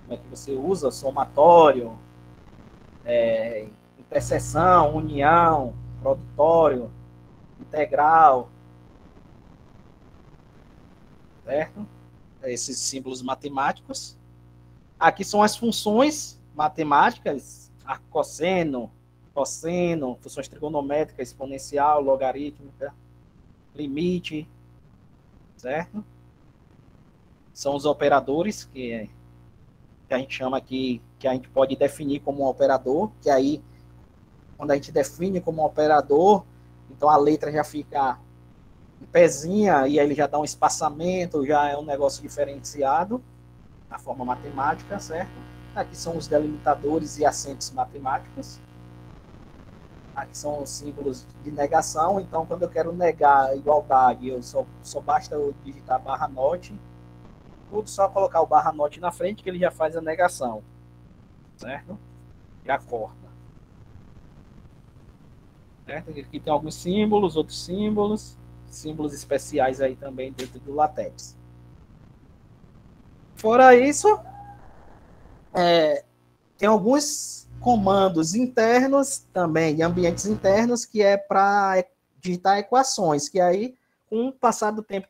Como é que você usa, somatório, interseção, união, produtório, integral, certo? Esses símbolos matemáticos. Aqui são as funções matemáticas, cosseno, cosseno, funções trigonométricas, exponencial, logarítmica, limite, certo? São os operadores que a gente chama aqui, que a gente pode definir como um operador, que aí, quando a gente define como um operador, então a letra já fica em pezinha, e aí ele já dá um espaçamento, já é um negócio diferenciado, na forma matemática, certo? Aqui são os delimitadores e acentos matemáticos. Aqui são os símbolos de negação, então quando eu quero negar a igualdade, só basta eu digitar /not, tudo só colocar o /not na frente que ele já faz a negação, certo? Já corta. Certo? Aqui tem alguns símbolos, outros símbolos especiais aí também dentro do LaTeX. Fora isso, tem alguns comandos internos também, de ambientes internos, que é para digitar equações, que aí, com o passar do tempo,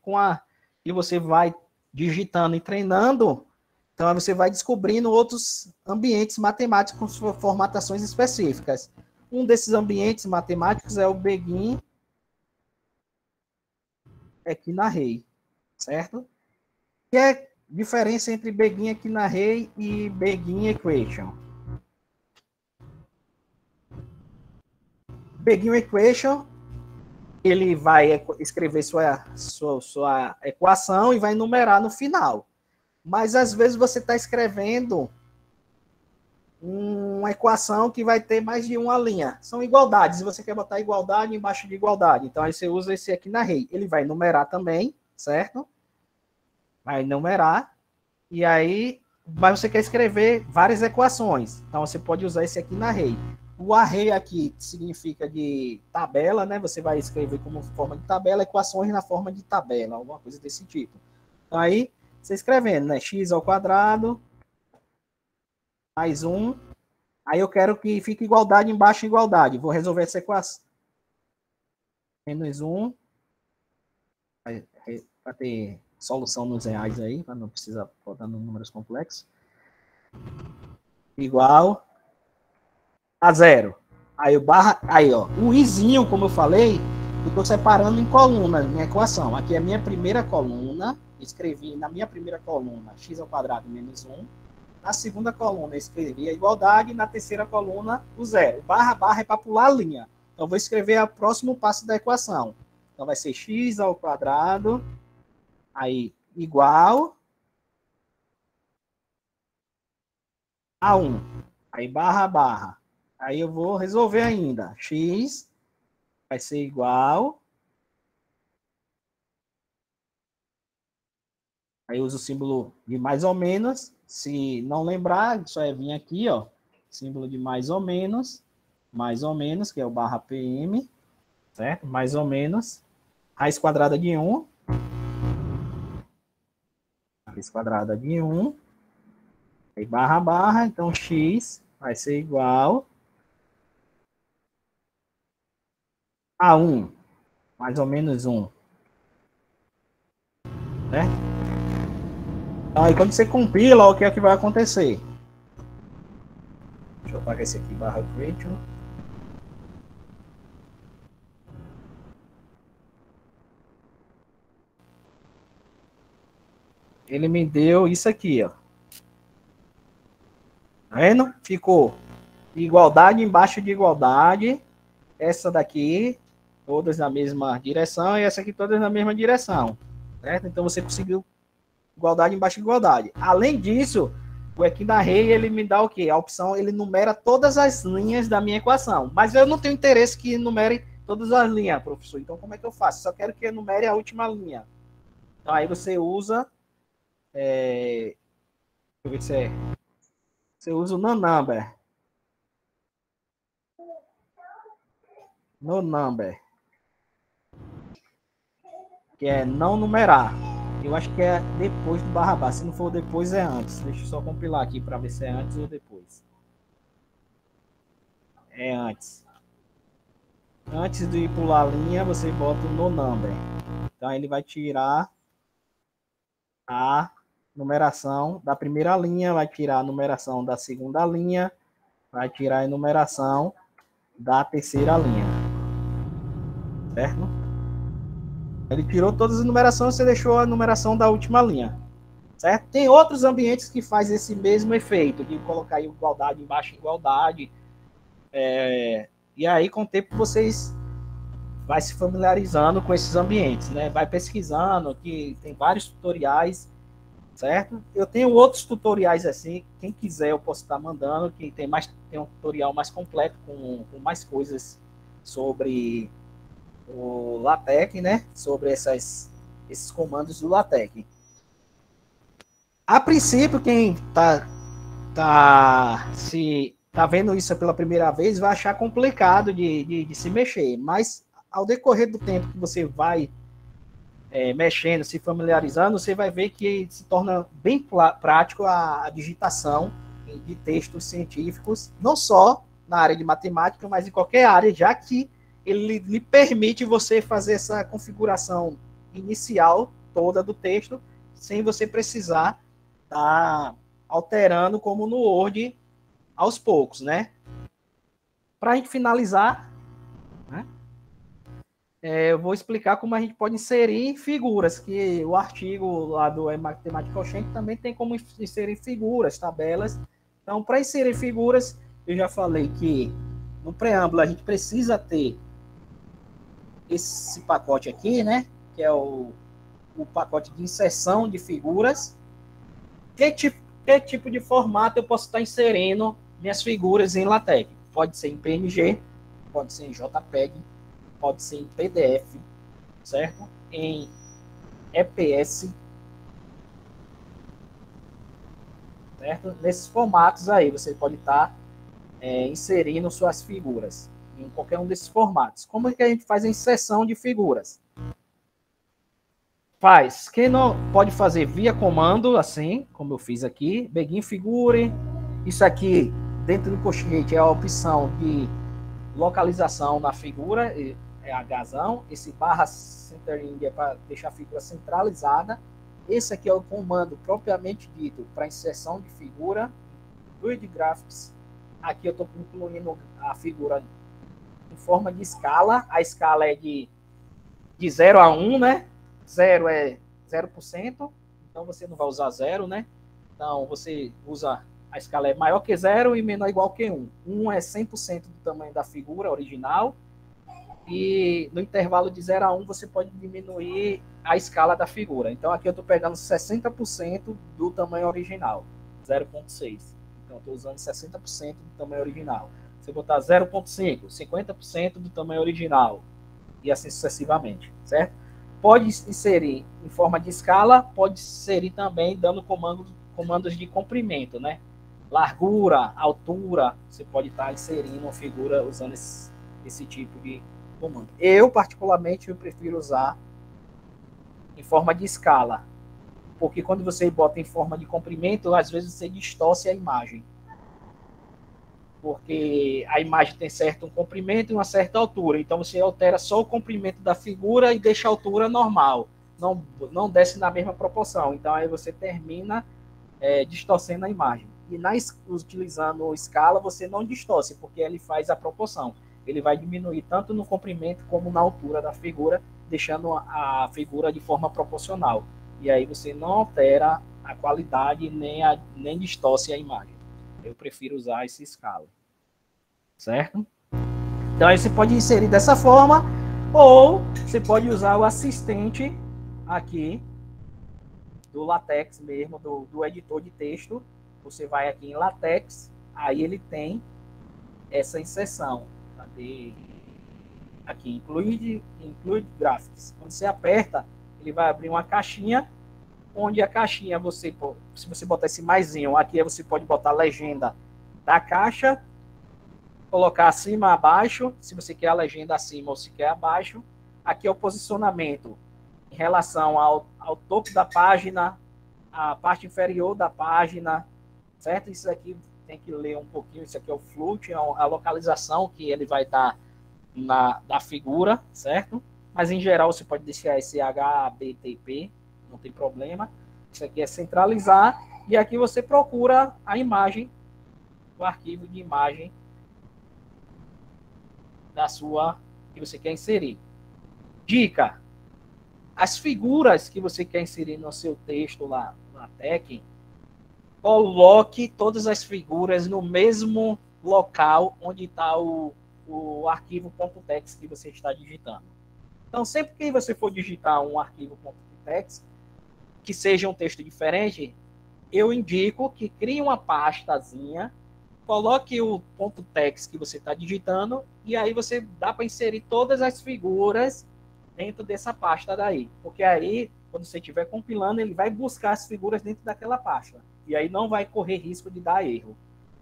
e você vai digitando e treinando, então você vai descobrindo outros ambientes matemáticos com formatações específicas. Um desses ambientes matemáticos é o Begin Equinarray, certo? Que é diferença entre Begin Equinarray e Begin Equation. Begin Equation, ele vai escrever sua equação e vai numerar no final. Mas, às vezes, você está escrevendo uma equação que vai ter mais de uma linha. São igualdades, e você quer botar igualdade embaixo de igualdade. Então, aí você usa esse Equinarray. Ele vai numerar também, certo? Vai numerar. E aí, você quer escrever várias equações. Então, você pode usar esse Equinarray. O array aqui significa de tabela, né? Você vai escrever como forma de tabela, equações na forma de tabela, alguma coisa desse tipo. Então, aí, você escrevendo, né? X ao quadrado, mais 1. Aí eu quero que fique igualdade embaixo de igualdade. Vou resolver essa equação. Menos 1. Para ter solução nos reais aí, para não precisar botar números complexos. Igual a 0. Aí o izinho, como eu falei, eu estou separando em colunas minha equação. Aqui é a minha primeira coluna. Escrevi na minha primeira coluna x ao quadrado menos 1. Na segunda coluna, eu escrevi a igualdade. Na terceira coluna, o 0. Barra é para pular a linha. Então, vou escrever o próximo passo da equação. Então, vai ser x ao quadrado, aí, igual A1. Aí barra, barra. Aí eu vou resolver ainda. X vai ser igual. Aí uso o símbolo de mais ou menos. Se não lembrar, só é vir aqui, ó. Símbolo de mais ou menos, que é o barra PM, certo? Mais ou menos. Raiz quadrada de 1. Raiz quadrada de 1. Aí barra, barra. Então, x vai ser igual a 1. Mais ou menos 1. Certo? Então, aí quando você compila, o que é que vai acontecer? Deixa eu apagar esse aqui, barra creation. Ele me deu isso aqui, ó. Tá vendo? Ficou igualdade embaixo de igualdade. Essa daqui, todas na mesma direção, e essa aqui todas na mesma direção. Certo? Então você conseguiu igualdade embaixo de igualdade. Além disso, o Equinarray, ele me dá o quê? A opção, ele numera todas as linhas da minha equação. Mas eu não tenho interesse que numere todas as linhas, professor. Então, como é que eu faço? Só quero que enumere a última linha. Então, aí você usa... deixa eu ver se é... Você usa o NoNumber. NoNumber. Que é não numerar. Eu acho que é depois do barra barra. Se não for depois, é antes. Deixa eu só compilar aqui para ver se é antes ou depois. É antes. Antes de pular a linha, você bota o NoNumber. Então, ele vai tirar a numeração da primeira linha, vai tirar a numeração da segunda linha, vai tirar a numeração da terceira linha. Certo? Ele tirou todas as numerações, você deixou a numeração da última linha. Certo? Tem outros ambientes que faz esse mesmo efeito, de colocar igualdade embaixo de igualdade. E aí, com o tempo, vocês vai se familiarizando com esses ambientes, né? Vai pesquisando, que tem vários tutoriais, certo? Eu tenho outros tutoriais assim, quem quiser eu posso estar mandando, que tem um tutorial mais completo, com mais coisas sobre o LaTeX, né? Sobre esses comandos do LaTeX. A princípio, quem tá vendo isso pela primeira vez, vai achar complicado de se mexer, mas ao decorrer do tempo que você vai mexendo, se familiarizando, você vai ver que se torna bem prático a digitação de textos científicos, não só na área de matemática, mas em qualquer área, já que ele lhe permite você fazer essa configuração inicial toda do texto, sem você precisar estar alterando como no Word aos poucos, né? Para a gente finalizar, né? Eu vou explicar como a gente pode inserir figuras, que o artigo lá do Matemática Oxente também tem como inserir figuras, tabelas. Então, para inserir figuras, eu já falei que no preâmbulo a gente precisa ter esse pacote aqui, né? Que é o pacote de inserção de figuras. Que tipo de formato eu posso estar inserindo minhas figuras em LaTeX? Pode ser em PNG, pode ser em JPEG, pode ser em PDF, certo? Em EPS, certo? Nesses formatos aí, você pode estar inserindo suas figuras em qualquer um desses formatos. Como é que a gente faz a inserção de figuras? Quem não pode fazer via comando, assim, como eu fiz aqui, Begin Figure. Isso aqui, dentro do Post-it, é a opção de localização da figura, é a razão. Esse barra centering é para deixar a figura centralizada. Esse aqui é o comando propriamente dito para inserção de figura. Grid Graphics. Aqui eu estou incluindo a figura em forma de escala. A escala é de 0 a 1, né? 0 é 0%, então você não vai usar 0, né? Então você usa a escala é maior que 0 e menor ou igual que 1. 1 é 100% do tamanho da figura original. E no intervalo de 0 a 1 você pode diminuir a escala da figura. Então aqui eu estou pegando 60% do tamanho original, 0,6. Então, eu estou usando 60% do tamanho original. Se eu botar 0,5, 50% do tamanho original. E assim sucessivamente, certo? Pode inserir em forma de escala, pode inserir também dando comandos de comprimento, né? Largura, altura, você pode estar inserindo uma figura usando esse tipo de comando. Eu, particularmente, eu prefiro usar em forma de escala, porque quando você bota em forma de comprimento, às vezes você distorce a imagem. Porque a imagem tem certo comprimento e uma certa altura. Então, você altera só o comprimento da figura e deixa a altura normal. Não desce na mesma proporção. Então, aí você termina distorcendo a imagem. E utilizando escala, você não distorce, porque ele faz a proporção. Ele vai diminuir tanto no comprimento como na altura da figura, deixando a figura de forma proporcional. E aí você não altera a qualidade nem distorce a imagem. Eu prefiro usar essa escala. Certo? Então, aí você pode inserir dessa forma, ou você pode usar o assistente aqui do LaTeX mesmo, do editor de texto. Você vai aqui em LaTeX, aí ele tem essa inserção. Cadê? Aqui, Include Graphics. Quando você aperta, ele vai abrir uma caixinha, onde a caixinha, se você botar esse maisinho, aqui você pode botar a legenda da caixa, colocar acima, abaixo, se você quer a legenda acima ou se quer abaixo. Aqui é o posicionamento em relação ao topo da página, a parte inferior da página, certo? Isso aqui tem que ler um pouquinho, isso aqui é o float, a localização que ele vai dar da figura, certo? Mas em geral você pode deixar esse HBTP, não tem problema. Isso aqui é centralizar, e aqui você procura a imagem, o arquivo de imagem que você quer inserir. Dica: as figuras que você quer inserir no seu texto lá na TEC, coloque todas as figuras no mesmo local onde está o arquivo .tex que você está digitando. Então, sempre que você for digitar um arquivo .tex, que seja um texto diferente, eu indico que crie uma pastazinha, coloque o .tex que você está digitando, e aí você dá para inserir todas as figuras dentro dessa pasta daí. Porque aí, quando você estiver compilando, ele vai buscar as figuras dentro daquela pasta. E aí não vai correr risco de dar erro.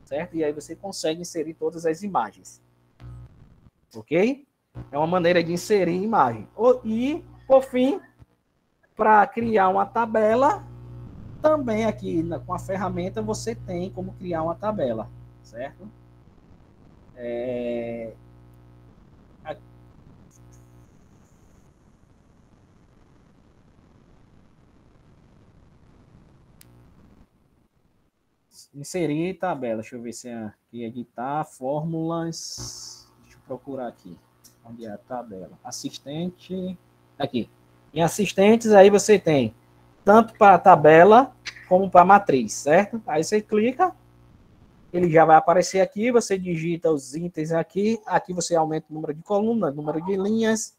Certo? E aí você consegue inserir todas as imagens. Ok? É uma maneira de inserir imagem. E, por fim, para criar uma tabela, também aqui com a ferramenta você tem como criar uma tabela. Certo? Inserir tabela. Deixa eu ver se é aqui, editar fórmulas. Deixa eu procurar aqui. Onde é a tabela? Assistente. Aqui. Em assistentes, aí você tem tanto para tabela como para matriz, certo? Aí você clica, ele já vai aparecer aqui, você digita os itens aqui, aqui você aumenta o número de colunas, número de linhas,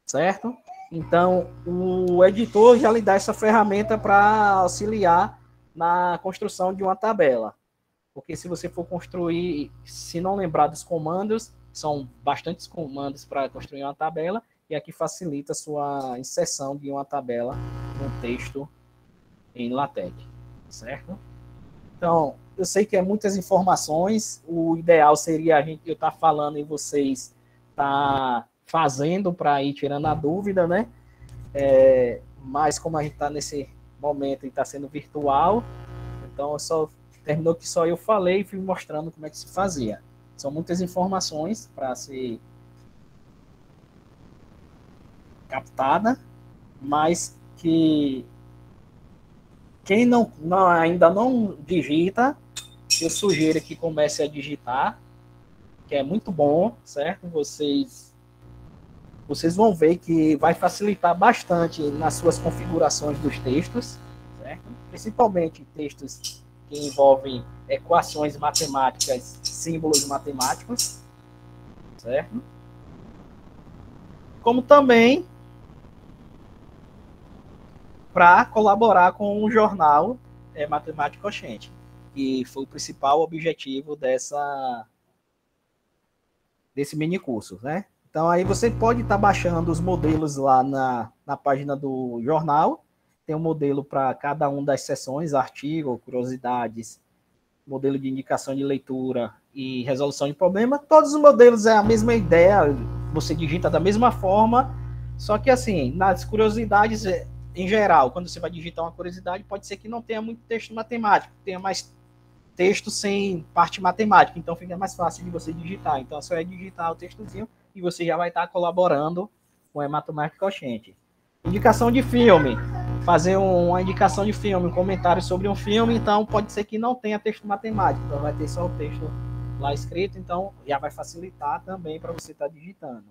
certo? Então, o editor já lhe dá essa ferramenta para auxiliar na construção de uma tabela. Porque se você for construir, se não lembrar dos comandos, são bastantes comandos para construir uma tabela, e aqui facilita a sua inserção de uma tabela no texto em LaTeX, certo? Então, eu sei que é muitas informações, o ideal seria eu estar falando e vocês estar fazendo para ir tirando a dúvida, né? Mas como a gente está nesse momento e está sendo virtual, então terminou que só eu falei e fui mostrando como é que se fazia. São muitas informações para ser captada, mas que quem ainda não digita, eu sugiro que comece a digitar, que é muito bom, certo? Vocês vão ver que vai facilitar bastante nas suas configurações dos textos, certo? Principalmente textos que envolvem equações matemáticas, símbolos matemáticos, certo? Como também para colaborar com o jornal Matemática Oxente. que foi o principal objetivo desse mini curso, né? Então, aí você pode estar baixando os modelos lá na página do jornal. Tem um modelo para cada uma das sessões, artigo, curiosidades, modelo de indicação de leitura e resolução de problema. Todos os modelos é a mesma ideia, você digita da mesma forma, só que assim, nas curiosidades, em geral, quando você vai digitar uma curiosidade, pode ser que não tenha muito texto matemático, tenha mais texto sem parte matemática, então fica mais fácil de você digitar. Então, só é digitar o textozinho e você já vai estar colaborando com a matemática quociente. Indicação de filme. Fazer uma indicação de filme, um comentário sobre um filme, então pode ser que não tenha texto matemático, então vai ter só o texto lá escrito, então já vai facilitar também para você estar digitando.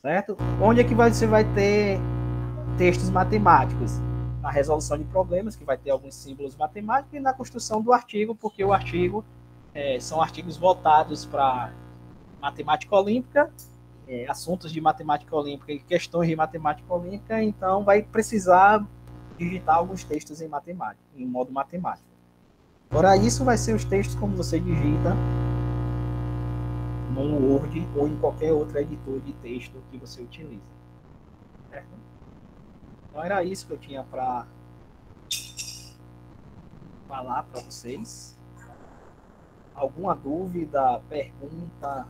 Certo? Onde é que você vai ter textos matemáticos? Na resolução de problemas, que vai ter alguns símbolos matemáticos, e na construção do artigo, porque o artigo são artigos voltados para matemática olímpica, assuntos de matemática olímpica e questões de matemática olímpica, então vai precisar digitar alguns textos em matemática, em modo matemático. Fora isso, vai ser os textos como você digita no Word ou em qualquer outro editor de texto que você utiliza. Certo? Então era isso que eu tinha para falar para vocês. Alguma dúvida, pergunta?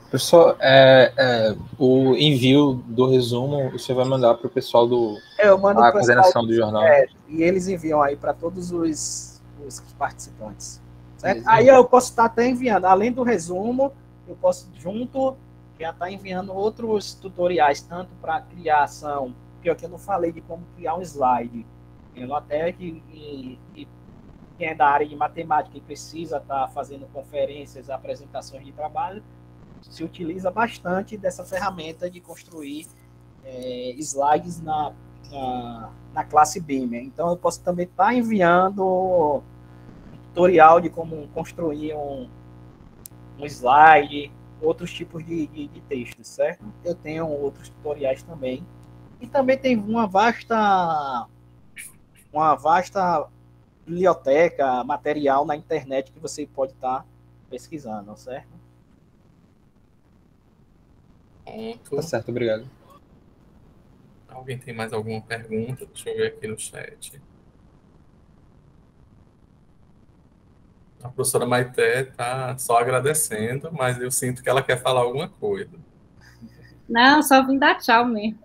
Professor, o envio do resumo você vai mandar para o pessoal eu mando da pro coordenação pessoal, do jornal. E eles enviam aí para todos os participantes. Certo? Aí eu posso estar até enviando, além do resumo, eu posso junto já estar enviando outros tutoriais, tanto para criação, que eu não falei de como criar um slide. Eu até que quem é da área de matemática e precisa estar fazendo conferências, apresentações de trabalho, se utiliza bastante dessa ferramenta de construir slides na classe Beamer. Então, eu posso também estar enviando um tutorial de como construir um slide, outros tipos de textos, certo? Eu tenho outros tutoriais também. E também tem uma vasta biblioteca, material na internet que você pode estar pesquisando, certo? Tá certo, obrigado. Alguém tem mais alguma pergunta? Deixa eu ver aqui no chat. A professora Maité está só agradecendo, mas eu sinto que ela quer falar alguma coisa. Não, só vim dar tchau mesmo.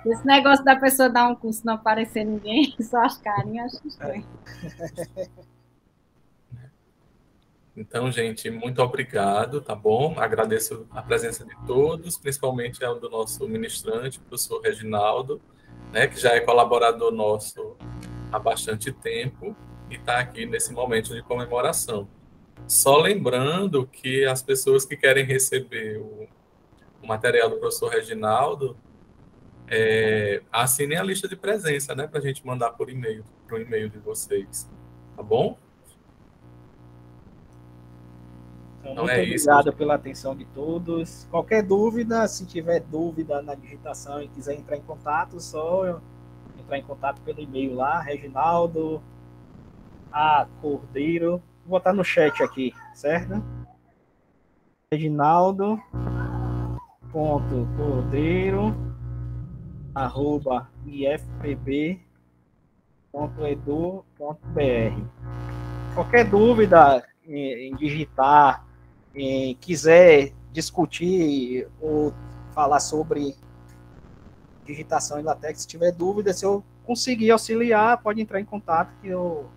Esse negócio da pessoa dar um curso e não aparecer ninguém, só as carinhas, acho estranho. Então, gente, muito obrigado, tá bom? Agradeço a presença de todos, principalmente a do nosso ministrante, o professor Reginaldo, né, que já é colaborador nosso há bastante tempo e está aqui nesse momento de comemoração. Só lembrando que as pessoas que querem receber o material do professor Reginaldo, assinem a lista de presença, né, para a gente mandar por e-mail, para o e-mail de vocês, tá bom? Então, muito obrigado pela atenção de todos. Qualquer dúvida, se tiver dúvida na digitação e quiser entrar em contato, só entrar em contato pelo e-mail lá, Reginaldo Cordeiro. Vou botar no chat aqui, certo? Reginaldo.cordeiro@ifpb.edu.br. Qualquer dúvida em digitar, quiser discutir ou falar sobre digitação em LaTeX, se tiver dúvida, se eu conseguir auxiliar, pode entrar em contato que eu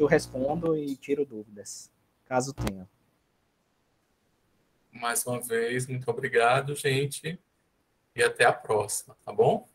respondo e tiro dúvidas, caso tenha. Mais uma vez, muito obrigado, gente, e até a próxima, tá bom?